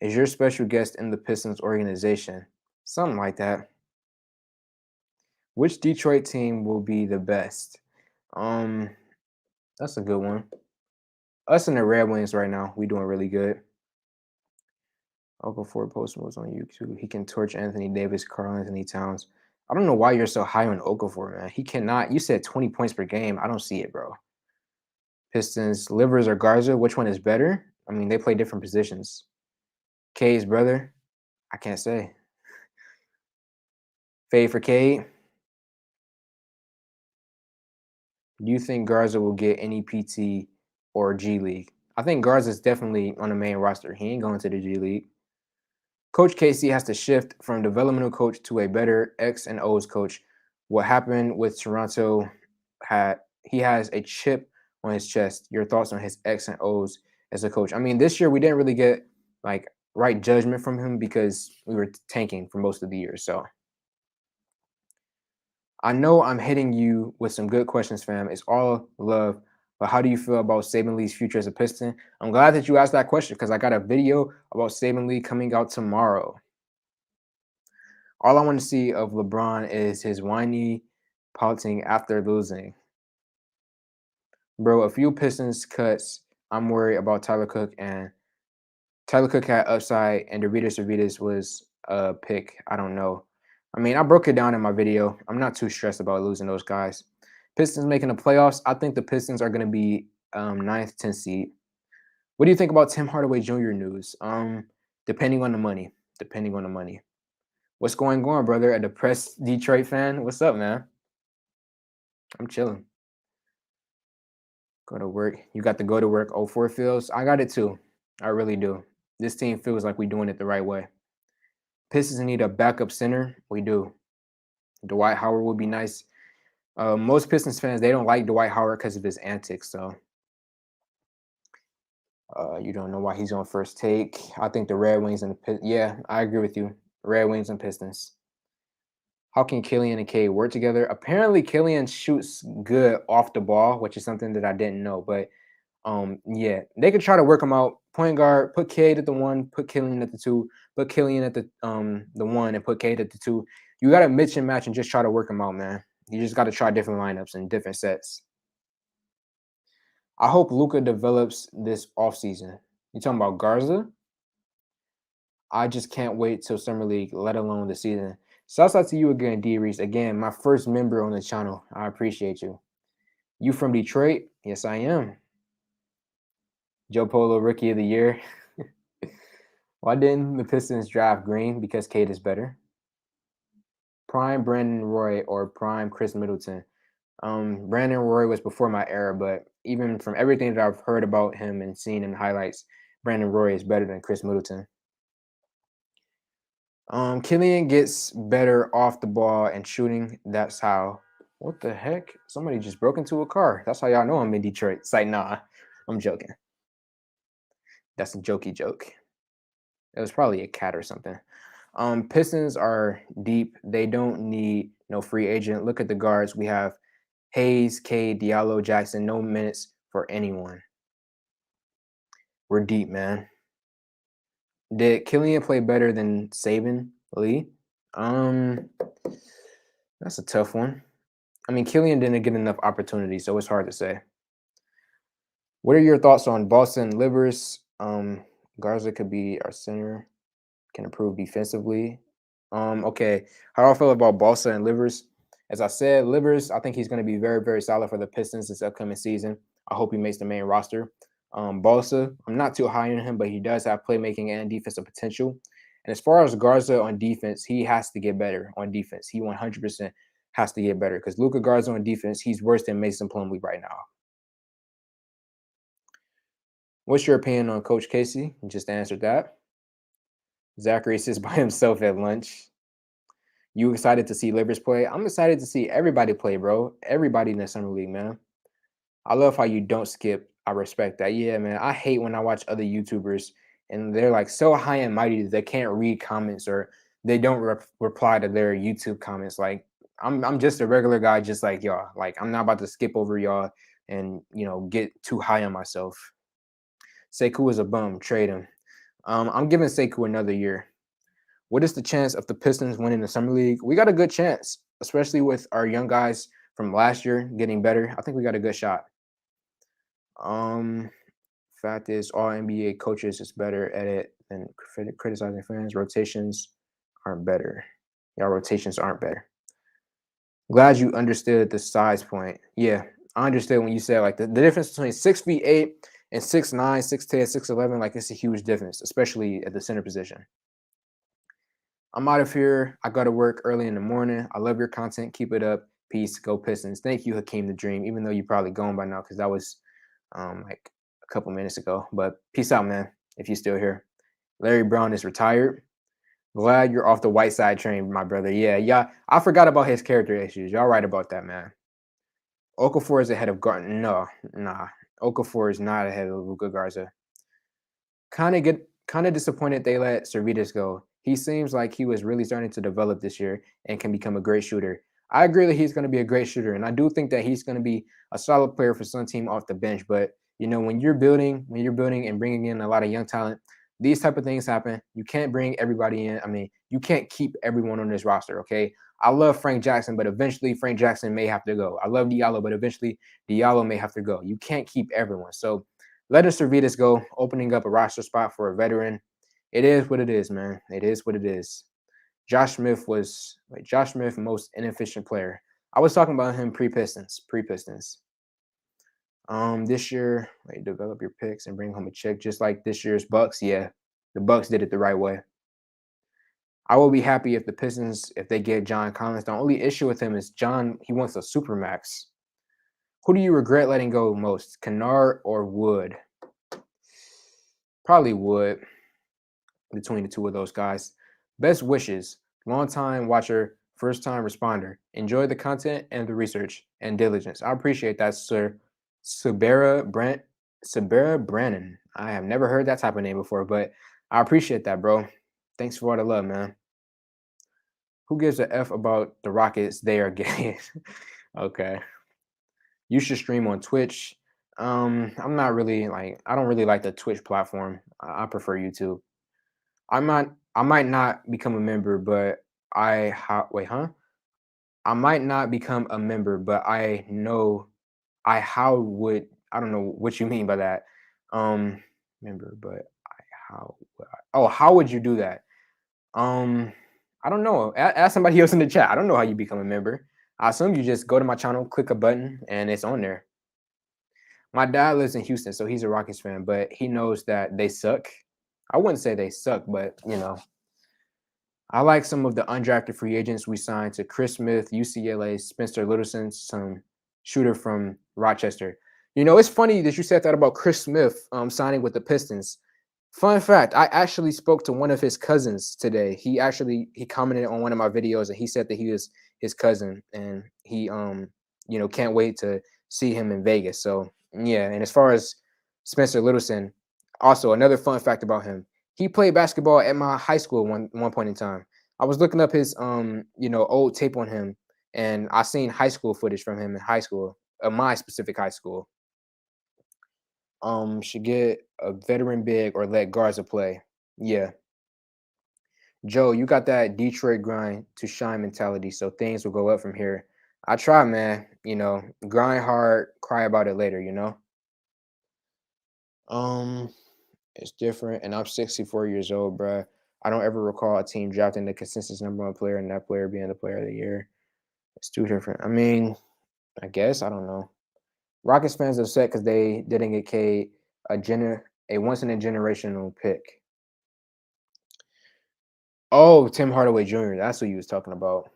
Is your special guest in the Pistons organization? Something like that. Which Detroit team will be the best? That's a good one. Us and the Red Wings right now, we doing really good. Okafor post moves on YouTube. He can torch Anthony Davis, Karl Anthony Towns. I don't know why you're so high on Okafor, man. He cannot. You said 20 points per game. I don't see it, bro. Pistons, Livers or Garza, which one is better? I mean, they play different positions. K's brother, I can't say. Fade for K. Do you think Garza will get any PT or G League? I think Garza's definitely on the main roster. He ain't going to the G League. Coach Casey has to shift from developmental coach to a better X and O's coach. What happened with Toronto he has a chip on his chest. Your thoughts on his X and O's as a coach? I mean, this year we didn't really get like right judgment from him because we were tanking for most of the year. So I know I'm hitting you with some good questions, fam. It's all love. But how do you feel about Saban Lee's future as a Piston? I'm glad that you asked that question because I got a video about Saban Lee coming out tomorrow. All I want to see of LeBron is his whiny pouting after losing. Bro, a few Pistons cuts. I'm worried about Tyler Cook, and Tyler Cook had upside, and Doritas was a pick. I don't know. I mean, I broke it down in my video. I'm not too stressed about losing those guys. Pistons making the playoffs. I think the Pistons are going to be 9th, 10th seed. What do you think about Tim Hardaway Jr. news? Depending on the money. Depending on the money. What's going on, brother? A depressed Detroit fan? What's up, man? I'm chilling. Go to work. You got the go to work 04 feels. I got it too. I really do. This team feels like we're doing it the right way. Pistons need a backup center. We do. Dwight Howard would be nice. Most Pistons fans, they don't like Dwight Howard because of his antics. So you don't know why he's on first take. I think the Red Wings and the Pistons. Yeah, I agree with you. Red Wings and Pistons. How can Killian and K work together? Apparently, Killian shoots good off the ball, which is something that I didn't know. But yeah, they could try to work him out. Point guard, put Cade at the 1, put Killian at the 2, put Killian at the 1, and put Cade at the 2. You got to mix and match and just try to work them out, man. You just got to try different lineups and different sets. I hope Luca develops this offseason. You talking about Garza? I just can't wait till summer league, let alone the season. Shouts out to you again, D Reese. Again, my first member on the channel. I appreciate you. You from Detroit? Yes, I am. Joe Polo, Rookie of the Year. Why didn't the Pistons draft Green? Because Cade is better. Prime Brandon Roy or prime Chris Middleton. Brandon Roy was before my era, but even from everything that I've heard about him and seen in highlights, Brandon Roy is better than Chris Middleton. Killian gets better off the ball and shooting. That's how. What the heck? Somebody just broke into a car. That's how y'all know I'm in Detroit. It's like, nah, I'm joking. That's a jokey joke. It was probably a cat or something. Pistons are deep. They don't need no free agent. Look at the guards. We have Hayes, Cade, Diallo, Jackson. No minutes for anyone. We're deep, man. Did Killian play better than Saban Lee? That's a tough one. I mean, Killian didn't get enough opportunity, so it's hard to say. What are your thoughts on Boston Livers? Garza could be our center, can improve defensively. Okay. How do I feel about Balsa and Livers? As I said, Livers, I think he's going to be very, very solid for the Pistons this upcoming season. I hope he makes the main roster. Balsa, I'm not too high on him, but he does have playmaking and defensive potential. And as far as Garza on defense, he has to get better on defense. He 100% has to get better because Luka Garza on defense, he's worse than Mason Plumlee right now. What's your opinion on Coach Casey? You just answered that. Zachary sits by himself at lunch. You excited to see Livers play? I'm excited to see everybody play, bro. Everybody in the summer league, man. I love how you don't skip. I respect that. Yeah, man. I hate when I watch other YouTubers and they're like so high and mighty that they can't read comments or they don't reply to their YouTube comments. Like I'm just a regular guy, just like y'all. Like I'm not about to skip over y'all and get too high on myself. Sekou is a bum. Trade him. I'm giving Sekou another year. What is the chance of the Pistons winning the summer league? We got a good chance, especially with our young guys from last year getting better. I think we got a good shot. Fact is, all NBA coaches is better at it than criticizing fans. Rotations aren't better. Y'all rotations aren't better. Glad you understood the size point. Yeah, I understood when you said like the difference between 6'8" and 6'9", 6'10", 6'11". Like it's a huge difference, especially at the center position. I'm out of here. I got to work early in the morning. I love your content. Keep it up. Peace. Go Pistons. Thank you, Hakeem the Dream, even though you're probably gone by now because that was like a couple minutes ago. But peace out, man, if you're still here. Larry Brown is retired. Glad you're off the white side train, my brother. Yeah. I forgot about his character issues. Y'all right about that, man. Okafor is ahead of Garza. No, nah. Okafor is not ahead of Luka Garza. Kind of disappointed they let Servetus go. He seems like he was really starting to develop this year and can become a great shooter. I agree that he's going to be a great shooter, and I do think that he's going to be a solid player for some team off the bench. But when you're building and bringing in a lot of young talent, these type of things happen. You can't bring everybody in. I mean, you can't keep everyone on this roster. Okay, I love Frank Jackson, but eventually Frank Jackson may have to go. I love Diallo, but eventually Diallo may have to go. You can't keep everyone. So let us Servetus go, opening up a roster spot for a veteran. It is what it is, man. It is what it is. Josh Smith, most inefficient player. I was talking about him pre-Pistons. This year, develop your picks and bring home a check, just like this year's Bucks. Yeah, the Bucks did it the right way. I will be happy if the Pistons, if they get John Collins. The only issue with him is he wants a supermax. Who do you regret letting go most, Kennard or Wood? Probably Wood. Between the two of those guys. Best wishes. Long-time watcher, first-time responder. Enjoy the content and the research and diligence. I appreciate that, sir. Sabera Brannon. I have never heard that type of name before, but I appreciate that, bro. Thanks for all the love, man. Who gives a F about the Rockets they are getting? Okay. You should stream on Twitch. I'm not really I don't really like the Twitch platform. I prefer YouTube. I might not become a member, but I might not become a member, but I know would I don't know what you mean by that. Um, member, but how? Oh, how would you do that? Um, I don't know. Ask somebody else in the chat. I don't know how you become a member. I assume you just go to my channel, click a button, and it's on there. My dad lives in Houston, so he's a Rockets fan, but he knows that they suck. I wouldn't say they suck, but I like some of the undrafted free agents we signed to Chris Smith, UCLA, Spencer Littleson, some shooter from Rochester. It's funny that you said that about Chris Smith signing with the Pistons. Fun fact, I actually spoke to one of his cousins today. He commented on one of my videos and he said that he was his cousin and he can't wait to see him in Vegas. So yeah, and as far as Spencer Littleson, also another fun fact about him. He played basketball at my high school one point in time. I was looking up his old tape on him and I seen high school footage from him in high school, my specific high school. Should get a veteran big or let Garza play. Yeah. Joe, you got that Detroit grind to shine mentality, so things will go up from here. I try, man. Grind hard, cry about it later. Um, it's different, and I'm 64 years old, bruh. I don't ever recall a team drafting the consensus number one player and that player being the player of the year. It's too different. I mean, I guess I don't know. Rockets fans are upset because they didn't get K a once in a generational pick. Oh, Tim Hardaway Jr. That's what you was talking about.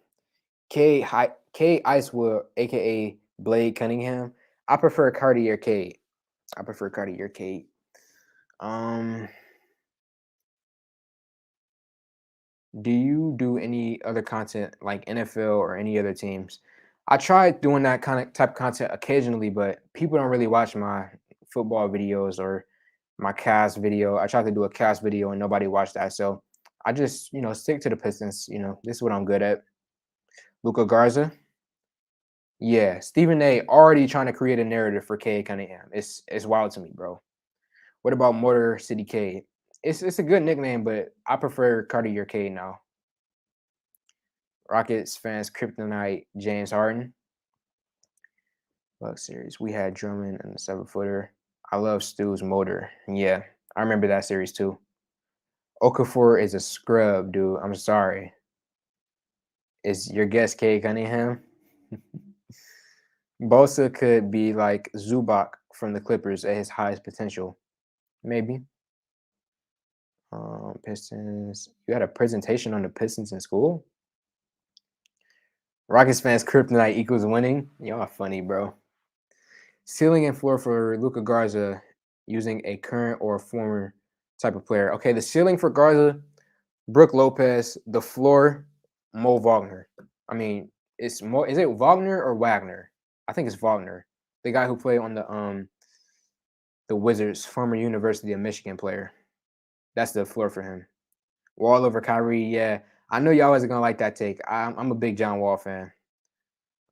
K Icewood, aka Blade Cunningham. I prefer Cartier K. I prefer Cartier K. Um, do you do any other content like NFL or any other teams? I tried doing that kind of type of content occasionally, but people don't really watch my football videos or my cast video. I tried to do a cast video and nobody watched that. So I just, stick to the Pistons. This is what I'm good at. Luca Garza. Yeah, Stephen A. already trying to create a narrative for K Cunningham. It's wild to me, bro. What about Motor City K? It's a good nickname, but I prefer Cartier K now. Rockets fans, Kryptonite, James Harden. Buck series. We had Drummond and the 7-footer. I love Stu's motor. Yeah, I remember that series too. Okafor is a scrub, dude. I'm sorry. Is your guess K Cunningham? Bosa could be like Zubac from the Clippers at his highest potential. Maybe. Pistons. You had a presentation on the Pistons in school? Rockets fans, kryptonite equals winning. Y'all are funny, bro. Ceiling and floor for Luca Garza using a current or a former type of player. Okay, the ceiling for Garza, Brooke Lopez. The floor, Mo Wagner. I mean, it's Mo. Is it Wagner or Wagner? I think it's Wagner, the guy who played on the Wizards, former University of Michigan player. That's the floor for him. Wall over Kyrie, yeah. I know y'all wasn't gonna like that take. I'm a big John Wall fan.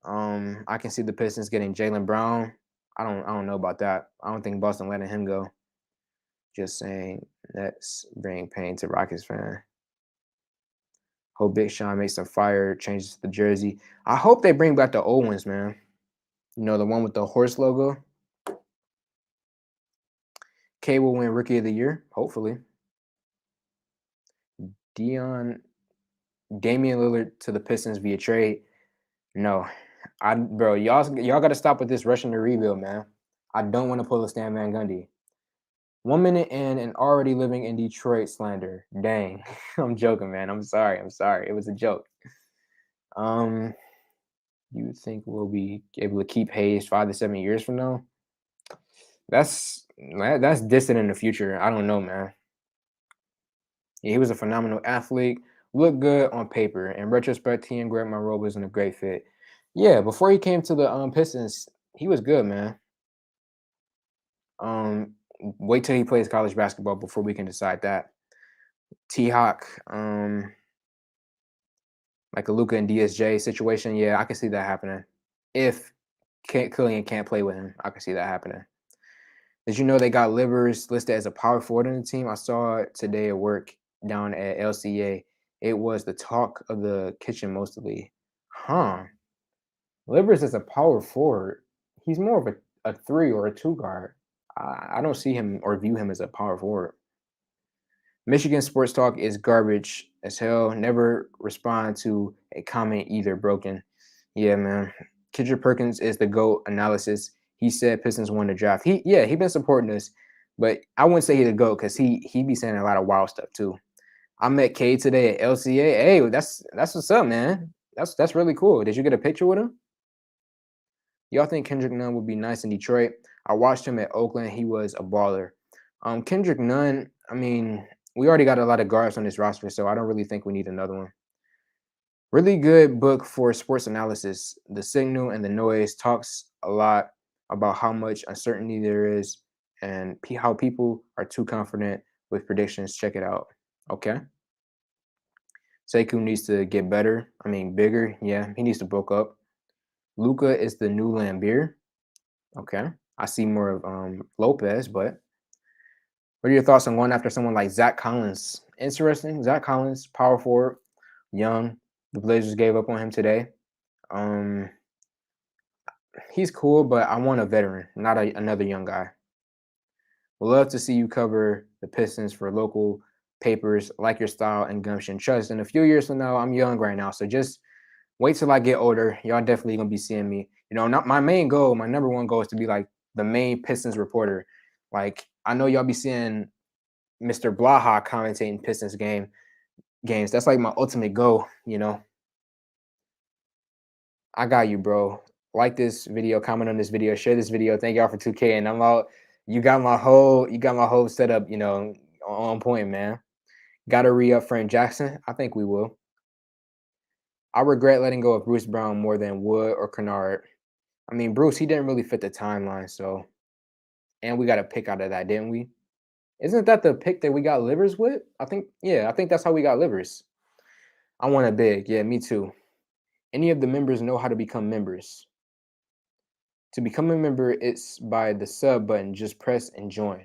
I can see the Pistons getting Jaylen Brown. I don't know about that. I don't think Boston letting him go. Just saying, let's bring pain to Rockets fan. Hope Big Sean makes some fire changes to the jersey. I hope they bring back the old ones, man. The one with the horse logo. K will win Rookie of the Year, hopefully. Damian Lillard to the Pistons via trade. No, bro, y'all got to stop with this rushing the rebuild, man. I don't want to pull a Stan Van Gundy. 1 minute in and already living in Detroit slander. Dang, I'm joking, man. I'm sorry. It was a joke. You think we'll be able to keep Hayes 5 to 7 years from now? That's distant in the future. I don't know, man. Yeah, he was a phenomenal athlete. Looked good on paper. In retrospect, he and Greg Monroe wasn't a great fit. Yeah, before he came to the Pistons, he was good, man. Wait till he plays college basketball before we can decide that. T-Hawk, like a Luka and DSJ situation, yeah, I can see that happening. If Killian can't play with him, I can see that happening. Did you know they got Livers listed as a power forward in the team? I saw it today at work down at LCA. It was the talk of the kitchen mostly. Huh. Livers is a power forward. He's more of a 3 or a 2 guard. I don't see him or view him as a power forward. Michigan sports talk is garbage as hell. Never respond to a comment either. Broken. Yeah, man. Kendrick Perkins is the GOAT analysis. He said Pistons won the draft. He been supporting us, but I wouldn't say he the GOAT because he be saying a lot of wild stuff too. I met K today at LCA. Hey, that's what's up, man. That's really cool. Did you get a picture with him? Y'all think Kendrick Nunn would be nice in Detroit? I watched him at Oakland. He was a baller. Kendrick Nunn, I mean, we already got a lot of guards on this roster, so I don't really think we need another one. Really good book for sports analysis. The Signal and the Noise talks a lot about how much uncertainty there is and how people are too confident with predictions. Check it out. Okay. Sekou needs to get better. I mean, bigger. Yeah, he needs to bulk up. Luca is the new Lambeer. Okay. I see more of Lopez, but what are your thoughts on going after someone like Zach Collins? Interesting. Zach Collins, power forward, young. The Blazers gave up on him today. He's cool, but I want a veteran, not another young guy. Would love to see you cover the Pistons for local papers. Like your style and gumption. Trust, in a few years from now, I'm young right now, so just wait till I get older. Y'all definitely gonna be seeing me. You know, not my main goal. My number one goal is to be like the main Pistons reporter. Like I know y'all be seeing Mr. Blaha commentating Pistons games. That's like my ultimate goal. You know, I got you, bro. Like this video, comment on this video, share this video. Thank y'all for 2K, and I'm out. You got my whole setup. You know, on point, man. Got to re-up Frank Jackson. I think we will. I regret letting go of Bruce Brown more than Wood or Kennard. I mean, Bruce, he didn't really fit the timeline, so. And we got a pick out of that, didn't we? Isn't that the pick that we got Livers with? I think that's how we got Livers. I want a big. Yeah, me too. Any of the members know how to become members. To become a member, it's by the sub button. Just press and join.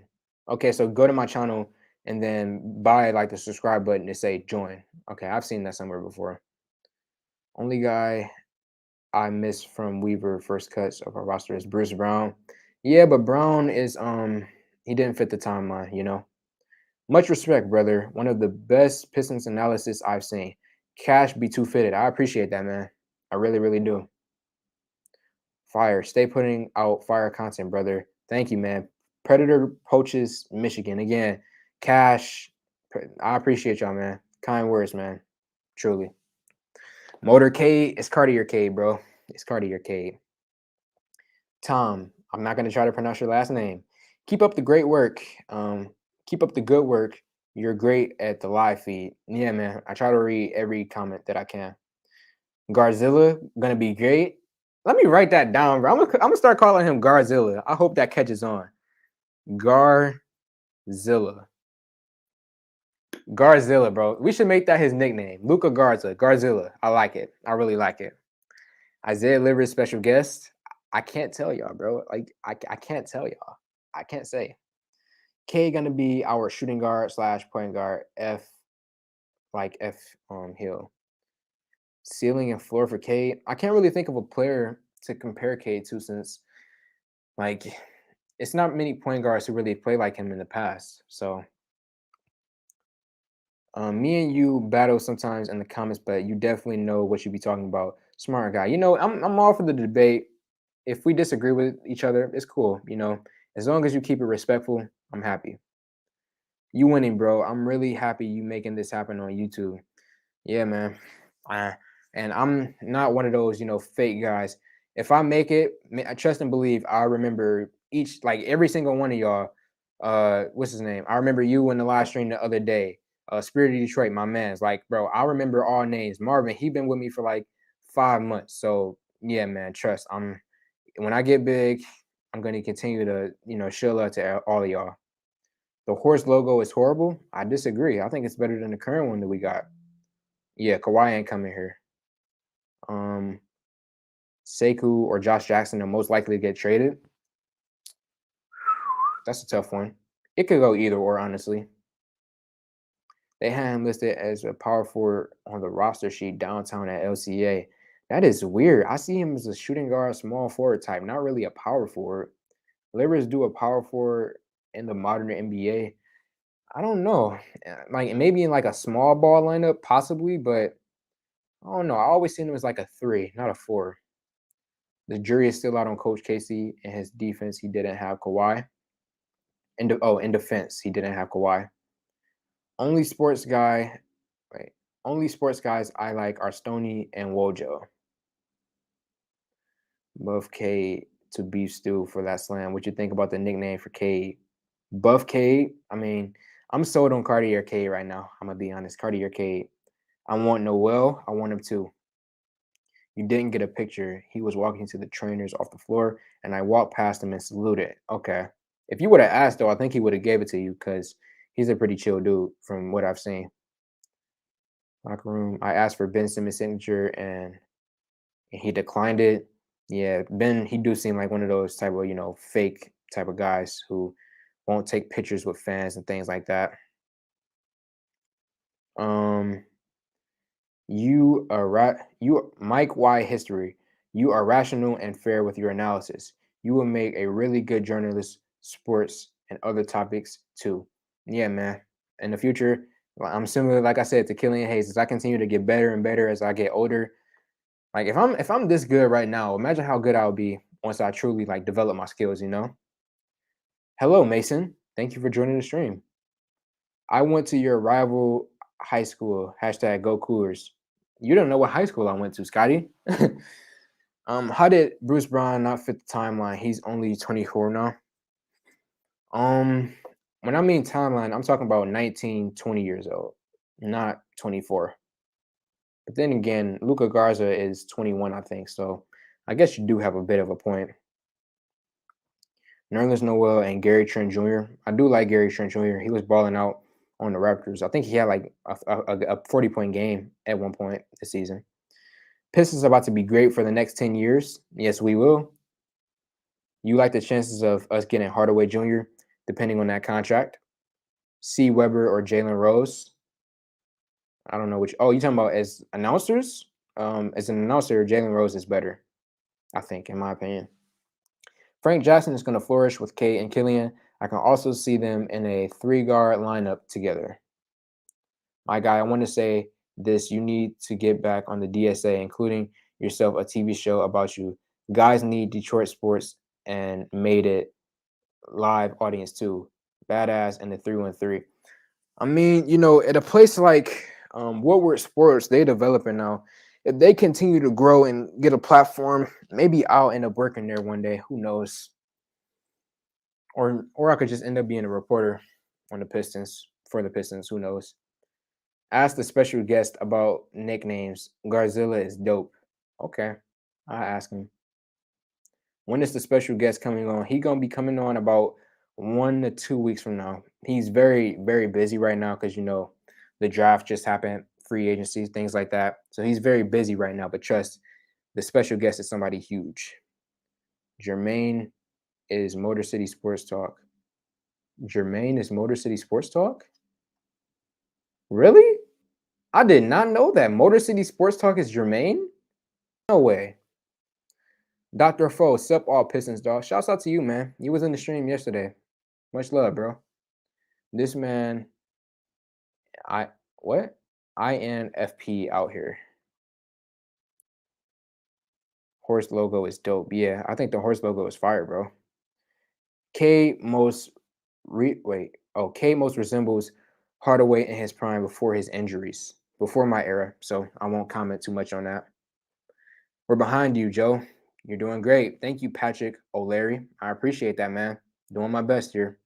Okay, so go to my channel and then buy like the subscribe button to say join. Okay, I've seen that somewhere before. Only guy I miss from Weaver first cuts of our roster is Bruce Brown. Yeah, but Brown is he didn't fit the timeline, you know. Much respect, brother. One of the best Pistons analysis I've seen. Cash be too fitted. I appreciate that, man. I really, really do. Fire. Stay putting out fire content, brother. Thank you, man. Predator poaches Michigan. Again, Cash. I appreciate y'all, man. Kind words, man. Truly. Motorcade. It's Cartiercade, bro. It's Cartiercade. Tom. I'm not going to try to pronounce your last name. Keep up the great work. Keep up the good work. You're great at the live feed. Yeah, man. I try to read every comment that I can. Garzilla, going to be great. Let me write that down, bro. I'm gonna start calling him Garzilla. I hope that catches on. Garzilla. Garzilla, bro. We should make that his nickname. Luca Garza. Garzilla. I like it. I really like it. Isaiah Livers, special guest. I can't tell y'all, bro. Like, I can't tell y'all. I can't say. K gonna be our shooting guard / point guard. F Hill. Ceiling and floor for K. I can't really think of a player to compare K to since, like, it's not many point guards who really play like him in the past. So, me and you battle sometimes in the comments, but you definitely know what you be talking about. Smart guy. You know, I'm all for the debate. If we disagree with each other, it's cool. You know, as long as you keep it respectful, I'm happy. You winning, bro. I'm really happy you making this happen on YouTube. Yeah, man. And I'm not one of those, you know, fake guys. If I make it, I trust and believe I remember every single one of y'all. What's his name? I remember you in the live stream the other day. Spirit of Detroit, my man's like, bro, I remember all names. Marvin, he been with me for like 5 months. So yeah, man, trust. When I get big, I'm gonna continue to, you know, show love to all of y'all. The horse logo is horrible. I disagree. I think it's better than the current one that we got. Yeah, Kawhi ain't coming here. Sekou or Josh Jackson are most likely to get traded. That's a tough one. It could go either or, honestly. They had him listed as a power forward on the roster sheet downtown at LCA. That is weird. I see him as a shooting guard, small forward type, not really a power forward. Livers do a power forward in the modern NBA. I don't know. Like maybe in like a small ball lineup, possibly, but I don't know. I always seen him as like a three, not a four. The jury is still out on Coach Casey and his defense. He didn't have Kawhi. In defense, he didn't have Kawhi. Only sports guy, wait, only sports guys I like are Stoney and Wojo. Buff K to beef stew for that slam. What you think about the nickname for K? Buff K. I mean, I'm sold on Cartier K right now. I'm gonna be honest. Cartier K. I want Noel. I want him too. You didn't get a picture. He was walking to the trainers off the floor, and I walked past him and saluted. Okay. If you would have asked though, I think he would have gave it to you because he's a pretty chill dude from what I've seen. Locker room. I asked for Ben Simmons' signature and he declined it. Yeah, Ben, he do seem like one of those type of, fake type of guys who won't take pictures with fans and things like that. Um, you Mike Y history. You are rational and fair with your analysis. You will make a really good journalist, sports and other topics too. Yeah, man. In the future, I'm similar, like I said, to Killian Hayes. As I continue to get better and better as I get older, like if I'm this good right now, imagine how good I'll be once I truly like develop my skills. Hello, Mason. Thank you for joining the stream. I went to your rival high school. Hashtag go Cougars. You don't know what high school I went to, Scotty. How did Bruce Brown not fit the timeline? He's only 24 now. Um, when I mean timeline, I'm talking about 19, 20 years old, not 24. But then again, Luca Garza is 21, I think. So I guess you do have a bit of a point. Nerlens Noel and Gary Trent Jr. I do like Gary Trent Jr. He was balling out on the Raptors. I think he had like a 40-point game at one point this season. Pistons about to be great for the next 10 years. Yes, we will. You like the chances of us getting Hardaway Jr. depending on that contract? C. Weber or Jalen Rose? I don't know which. Oh, you talking about as announcers? As an announcer, Jalen Rose is better, I think, in my opinion. Frank Jackson is going to flourish with Kate and Killian. I can also see them in a three-guard lineup together. My guy, I want to say this. You need to get back on the DSA, including yourself a TV show about you. Guys need Detroit sports and made it live audience too. Badass and the 313. I mean, at a place like Woodward Sports, they developing now. If they continue to grow and get a platform, maybe I'll end up working there one day. Who knows? Or I could just end up being a reporter on the Pistons for the Pistons. Who knows? Ask the special guest about nicknames. Garzilla is dope. Okay, I ask him. When is the special guest coming on? He gonna be coming on about 1 to 2 weeks from now. He's very, very busy right now because the draft just happened, free agency, things like that. So he's very busy right now. But trust, the special guest is somebody huge. Jermaine is Motor City Sports Talk. Jermaine is Motor City Sports Talk? Really? I did not know that. Motor City Sports Talk is Jermaine? No way. Dr. Foe, sup all Pistons, dog. Shouts out to you, man. You was in the stream yesterday. Much love, bro. This man, I what? INFP out here. Horse logo is dope. Yeah, I think the horse logo is fire, bro. K most resembles Hardaway in his prime before his injuries, before my era. So I won't comment too much on that. We're behind you, Joe. You're doing great. Thank you, Patrick O'Leary. I appreciate that, man. Doing my best here.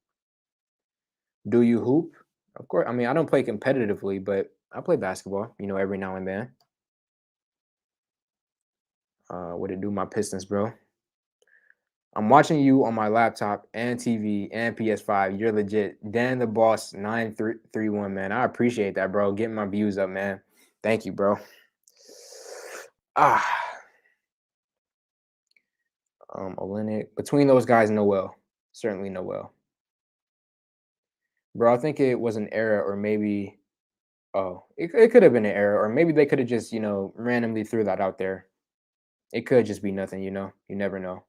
Do you hoop? Of course. I mean, I don't play competitively, but I play basketball, every now and then. What it do, my Pistons, bro? I'm watching you on my laptop and TV and PS5. You're legit. Dan the Boss 9331, man. I appreciate that, bro. Getting my views up, man. Thank you, bro. Ah. Olenek. Between those guys, Noel. Certainly Noel. Bro, I think it was an error, or maybe it could have been an error, or maybe they could have just, randomly threw that out there. It could just be nothing, you never know.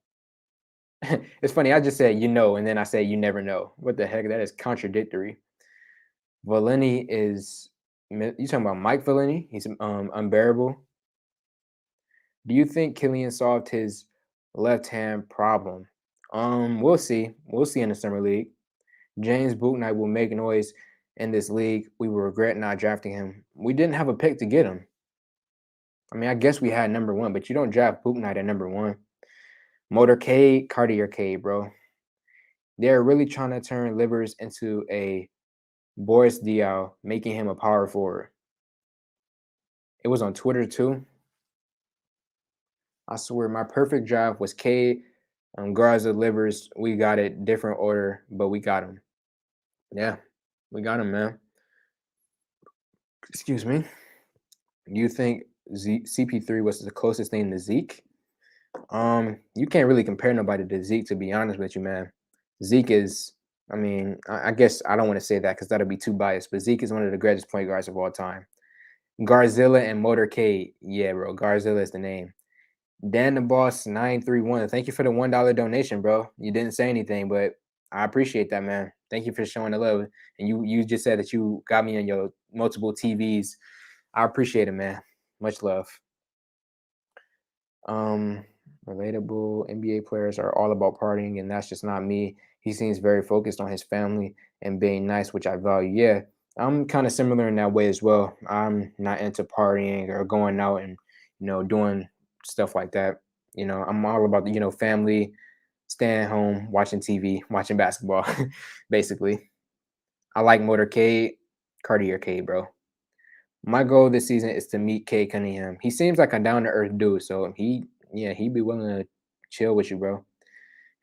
It's funny. I just said you know, and then I said you never know. What the heck? That is contradictory. Valeni is you talking about Mike Valeni? He's unbearable. Do you think Killian solved his left hand problem? We'll see. We'll see in the summer league. James Bouknight will make noise in this league. We will regret not drafting him. We didn't have a pick to get him. I mean, I guess we had number one, but you don't draft Bouknight at number one. Motorcade, Cartiercade, bro. They're really trying to turn Livers into a Boris Diaw, making him a power forward. It was on Twitter too. I swear, my perfect draft was Cade, Garza, Livers. We got it different order, but we got him. Yeah, we got him, man. Excuse me. Do you think CP3 was the closest thing to Zeke? You can't really compare nobody to Zeke, to be honest with you, man. Zeke is, I mean, I guess I don't want to say that because that'll be too biased, but Zeke is one of the greatest point guards of all time. Garzilla and Motorcade. Yeah, bro. Garzilla is the name. Dan the Boss 931. Thank you for the $1 donation, bro. You didn't say anything, but I appreciate that, man. Thank you for showing the love. And you just said that you got me on your multiple TVs. I appreciate it, man. Much love. Relatable NBA players are all about partying, and that's just not me. He seems very focused on his family and being nice, which I value. Yeah, I'm kind of similar in that way as well. I'm not into partying or going out and doing stuff like that. I'm all about the family, staying home, watching TV, watching basketball, basically. I like Motorcade, Cartiercade, bro. My goal this season is to meet Cade Cunningham. He seems like a down to earth dude, so he'd be willing to chill with you, bro.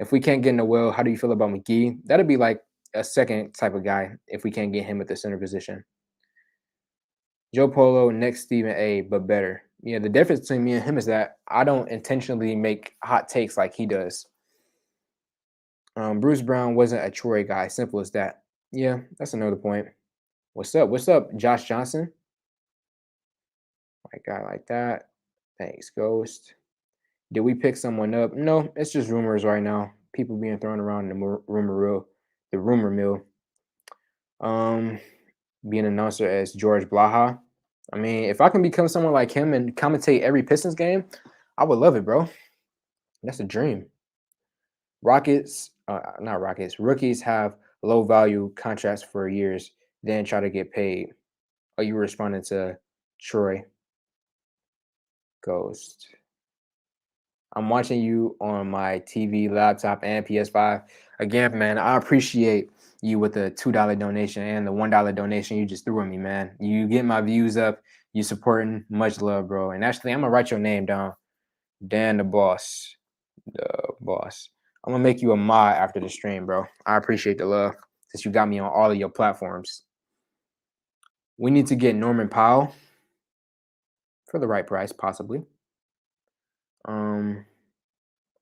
If we can't get in the will, how do you feel about McGee? That'd be like a second type of guy if we can't get him at the center position. Joe Polo, next Stephen A, but better. Yeah, the difference between me and him is that I don't intentionally make hot takes like he does. Bruce Brown wasn't a Troy guy. Simple as that. Yeah, that's another point. What's up? What's up, Josh Johnson? A guy like that. Thanks, Ghost. Did we pick someone up? No, it's just rumors right now. People being thrown around in the rumor mill. Being announced as George Blaha. I mean, if I can become someone like him and commentate every Pistons game, I would love it, bro. That's a dream. Rockets, not Rockets. Rookies have low value contracts for years, then try to get paid. Are you responding to Troy? Ghost. I'm watching you on my TV, laptop, and PS5. Again, man, I appreciate you with the $2 donation and the $1 donation you just threw at me, man. You get my views up. You supporting. Much love, bro. And actually, I'm gonna write your name down. Dan the Boss. The Boss. I'm gonna make you a mod after the stream, bro. I appreciate the love since you got me on all of your platforms. We need to get Norman Powell for the right price, possibly.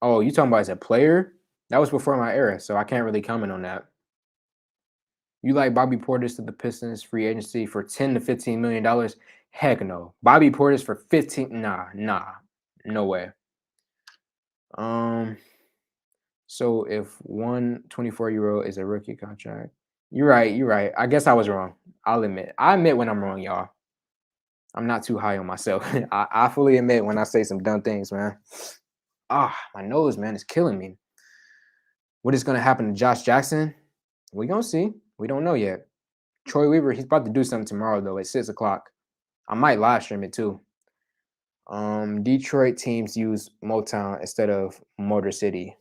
Oh, you talking about as a player? That was before my era, so I can't really comment on that. You like Bobby Portis to the Pistons free agency for $10 to $15 million? Heck no. Bobby Portis for 15? Nah, no way. So if one 24-year-old is a rookie contract, you're right. I guess I was wrong. I'll admit. I admit when I'm wrong, y'all. I'm not too high on myself. I fully admit when I say some dumb things, man. My nose, man, is killing me. What is going to happen to Josh Jackson? We're going to see. We don't know yet. Troy Weaver, he's about to do something tomorrow, though, at 6 o'clock. I might live stream it, too. Detroit teams use Motown instead of Motor City.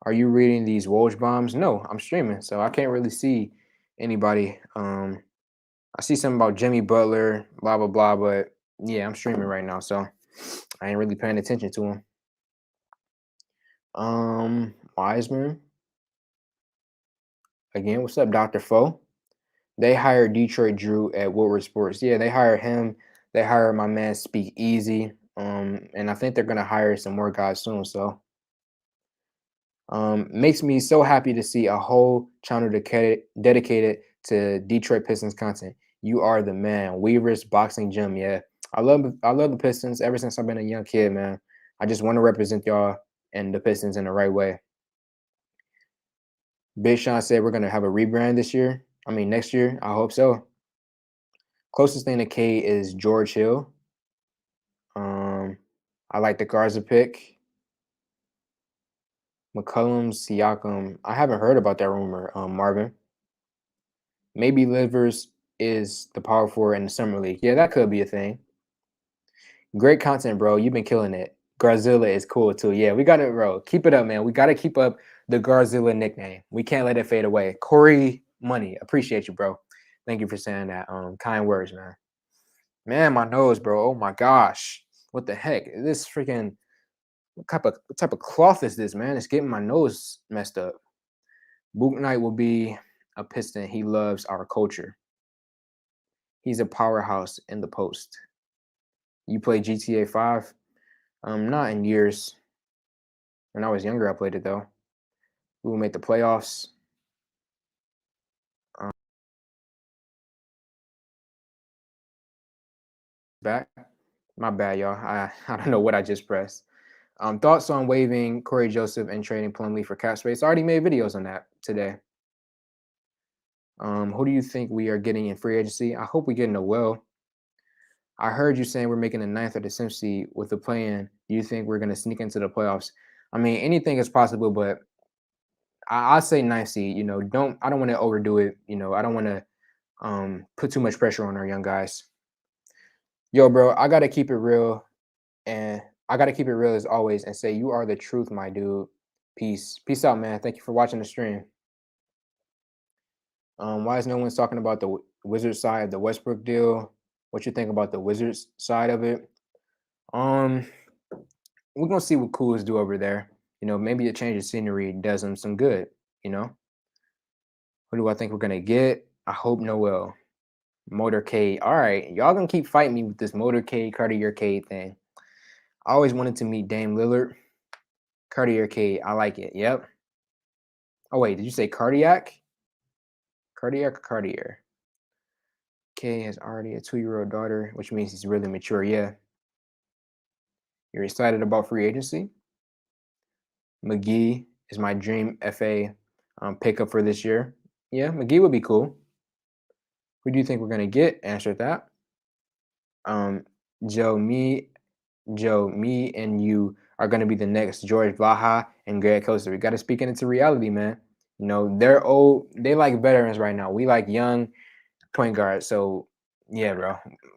Are you reading these Woj bombs? No, I'm streaming, so I can't really see anybody. I see something about Jimmy Butler, blah, blah, blah, but yeah, I'm streaming right now, so I ain't really paying attention to him. Wiseman. Again, what's up, Dr. Foe? They hired Detroit Drew at Woodward Sports. Yeah, they hired him. They hired my man Speak Easy. And I think they're gonna hire some more guys soon. So makes me so happy to see a whole channel dedicated to Detroit Pistons content. You are the man. Weaver's Boxing Gym. Yeah. I love the Pistons ever since I've been a young kid, man. I just want to represent y'all and the Pistons in the right way. Big Sean said we're gonna have a rebrand this year. I mean next year. I hope so. Closest thing to K is George Hill. I like the Garza pick. McCollum, Siakam. I haven't heard about that rumor, Marvin. Maybe Livers is the power forward in the summer league. Yeah, that could be a thing. Great content, bro. You've been killing it. Garzilla is cool too. Yeah, we got it, bro. Keep it up, man. We got to keep up the Garzilla nickname. We can't let it fade away. Corey Money, appreciate you, bro. Thank you for saying that. Kind words, man. Man, my nose, bro. Oh my gosh, what the heck? This freaking what type of cloth is this, man? It's getting my nose messed up. Book Knight will be a Piston. He loves our culture. He's a powerhouse in the post. You play GTA 5? Not in years. When I was younger, I played it though. We will make the playoffs. Back. My bad, y'all. I don't know what I just pressed. Thoughts on waiving Corey Joseph and trading Plumlee for cap space? I already made videos on that today. Who do you think we are getting in free agency? I hope we get Noel. I heard you saying we're making the 9th or the 10th seed with the play-in. Do you think we're going to sneak into the playoffs? I mean, anything is possible, but I say 9th seed. You know, I don't want to overdo it. You know, I don't want to put too much pressure on our young guys. Yo, bro, I gotta keep it real, and I gotta keep it real as always, and say you are the truth, my dude. Peace out, man. Thank you for watching the stream. Why is no one talking about the Wizards side of the Westbrook deal? What you think about the Wizards side of it? We're gonna see what Coolers do over there. You know, maybe a change of scenery does them some good. You know, who do I think we're gonna get? I hope Noel. Motorcade. All right, y'all gonna keep fighting me with this motorcade, Cartier-cade thing. I always wanted to meet Dame Lillard. Cartier-cade. I like it. Yep. Oh wait, did you say cardiac? Cardiac or Cartier? K has already a 2-year-old daughter, which means he's really mature. Yeah. You're excited about free agency? McGee is my dream FA pickup for this year. Yeah, McGee would be cool. Who do you think we're gonna get? Answer that. Joe, me, and you are gonna be the next George Vaha and Greg Coaster. We gotta speak it into reality, man. You know, they're old, they like veterans right now. We like young point guards. So yeah, bro.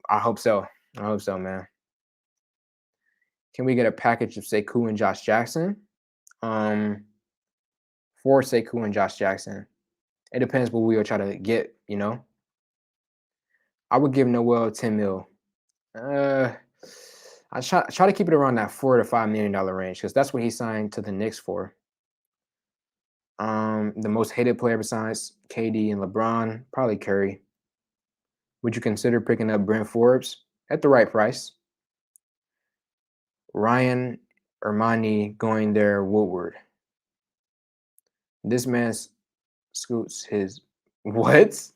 I hope so. I hope so, man. Can we get a package of Sekou and Josh Jackson? For Sekou and Josh Jackson. It depends what we will try to get, you know. I would give Noel 10 mil. I try to keep it around that $4 to $5 million range because that's what he signed to the Knicks for. The most hated player besides KD and LeBron, probably Curry. Would you consider picking up Brent Forbes at the right price? Ryan Armani going there, Woodward. This man scoots his what?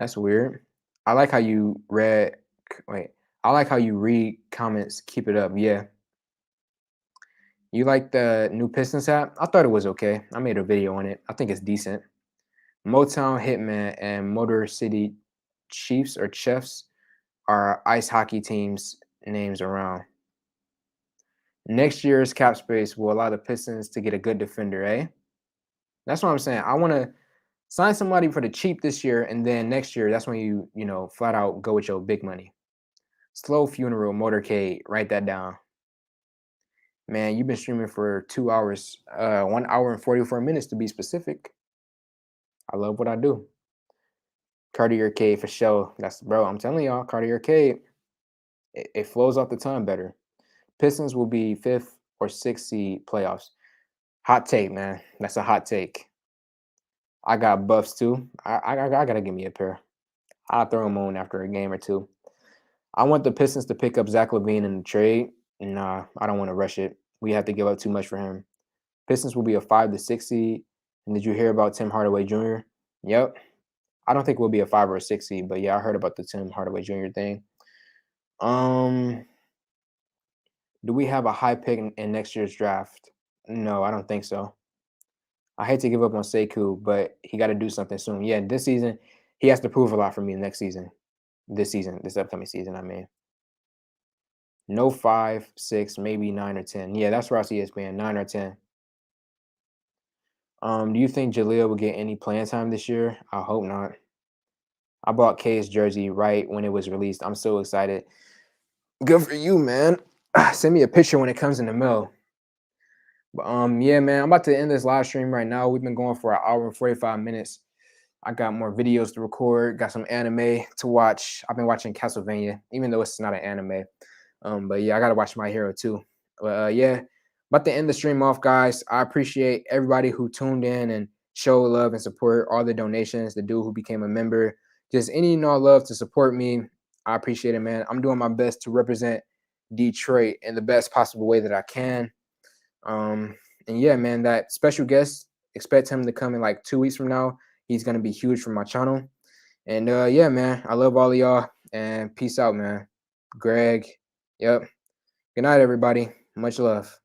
That's weird. I like how you read. Wait, I like how you read comments. Keep it up. Yeah. You like the new Pistons app? I thought it was okay. I made a video on it. I think it's decent. Motown Hitman and Motor City Chiefs or Chiefs are ice hockey teams' names around. Next year's cap space will allow the Pistons to get a good defender, eh? That's what I'm saying. I want to sign somebody for the cheap this year, and then next year, that's when you know, flat out go with your big money. Slow funeral, motorcade. Write that down. Man, you've been streaming for 2 hours, 1 hour and 44 minutes to be specific. I love what I do. Cartier-cade for sure. That's bro. I'm telling y'all, Cartier-cade. It flows off the tongue better. Pistons will be 5th or 6th seed playoffs. Hot take, man. That's a hot take. I got buffs too. I gotta give me a pair. I'll throw them on after a game or two. I want the Pistons to pick up Zach LaVine in the trade. Nah, I don't want to rush it. We have to give up too much for him. Pistons will be a 5 to 6 seed. And did you hear about Tim Hardaway Jr.? Yep. I don't think we'll be a 5 or a 6 seed, but yeah, I heard about the Tim Hardaway Jr. thing. Do Do we have a high pick in next year's draft? No, I don't think so. I hate to give up on Sekou, but he got to do something soon. Yeah, this season he has to prove a lot for me next season. This upcoming season, I mean. No 5, 6, maybe 9 or 10. Yeah, that's where I see us being 9 or 10. Do you think Jaleel will get any playing time this year? I hope not. I bought K's jersey right when it was released. I'm so excited. Good for you, man. Send me a picture when it comes in the mail. But yeah, man, I'm about to end this live stream right now. We've been going for an hour and 45 minutes. I got more videos to record, got some anime to watch. I've been watching Castlevania, even though it's not an anime. But yeah, I gotta watch My Hero too. But yeah, about to end the stream off, guys. I appreciate everybody who tuned in and showed love and support, all the donations, the dude who became a member, just any and all love to support me. I appreciate it, man. I'm doing my best to represent Detroit in the best possible way that I can. And yeah, man, that special guest, expect him to come in like 2 weeks from now. He's gonna be huge for my channel. And yeah, man, I love all of y'all and peace out, man. Greg. Yep. Good night, everybody. Much love.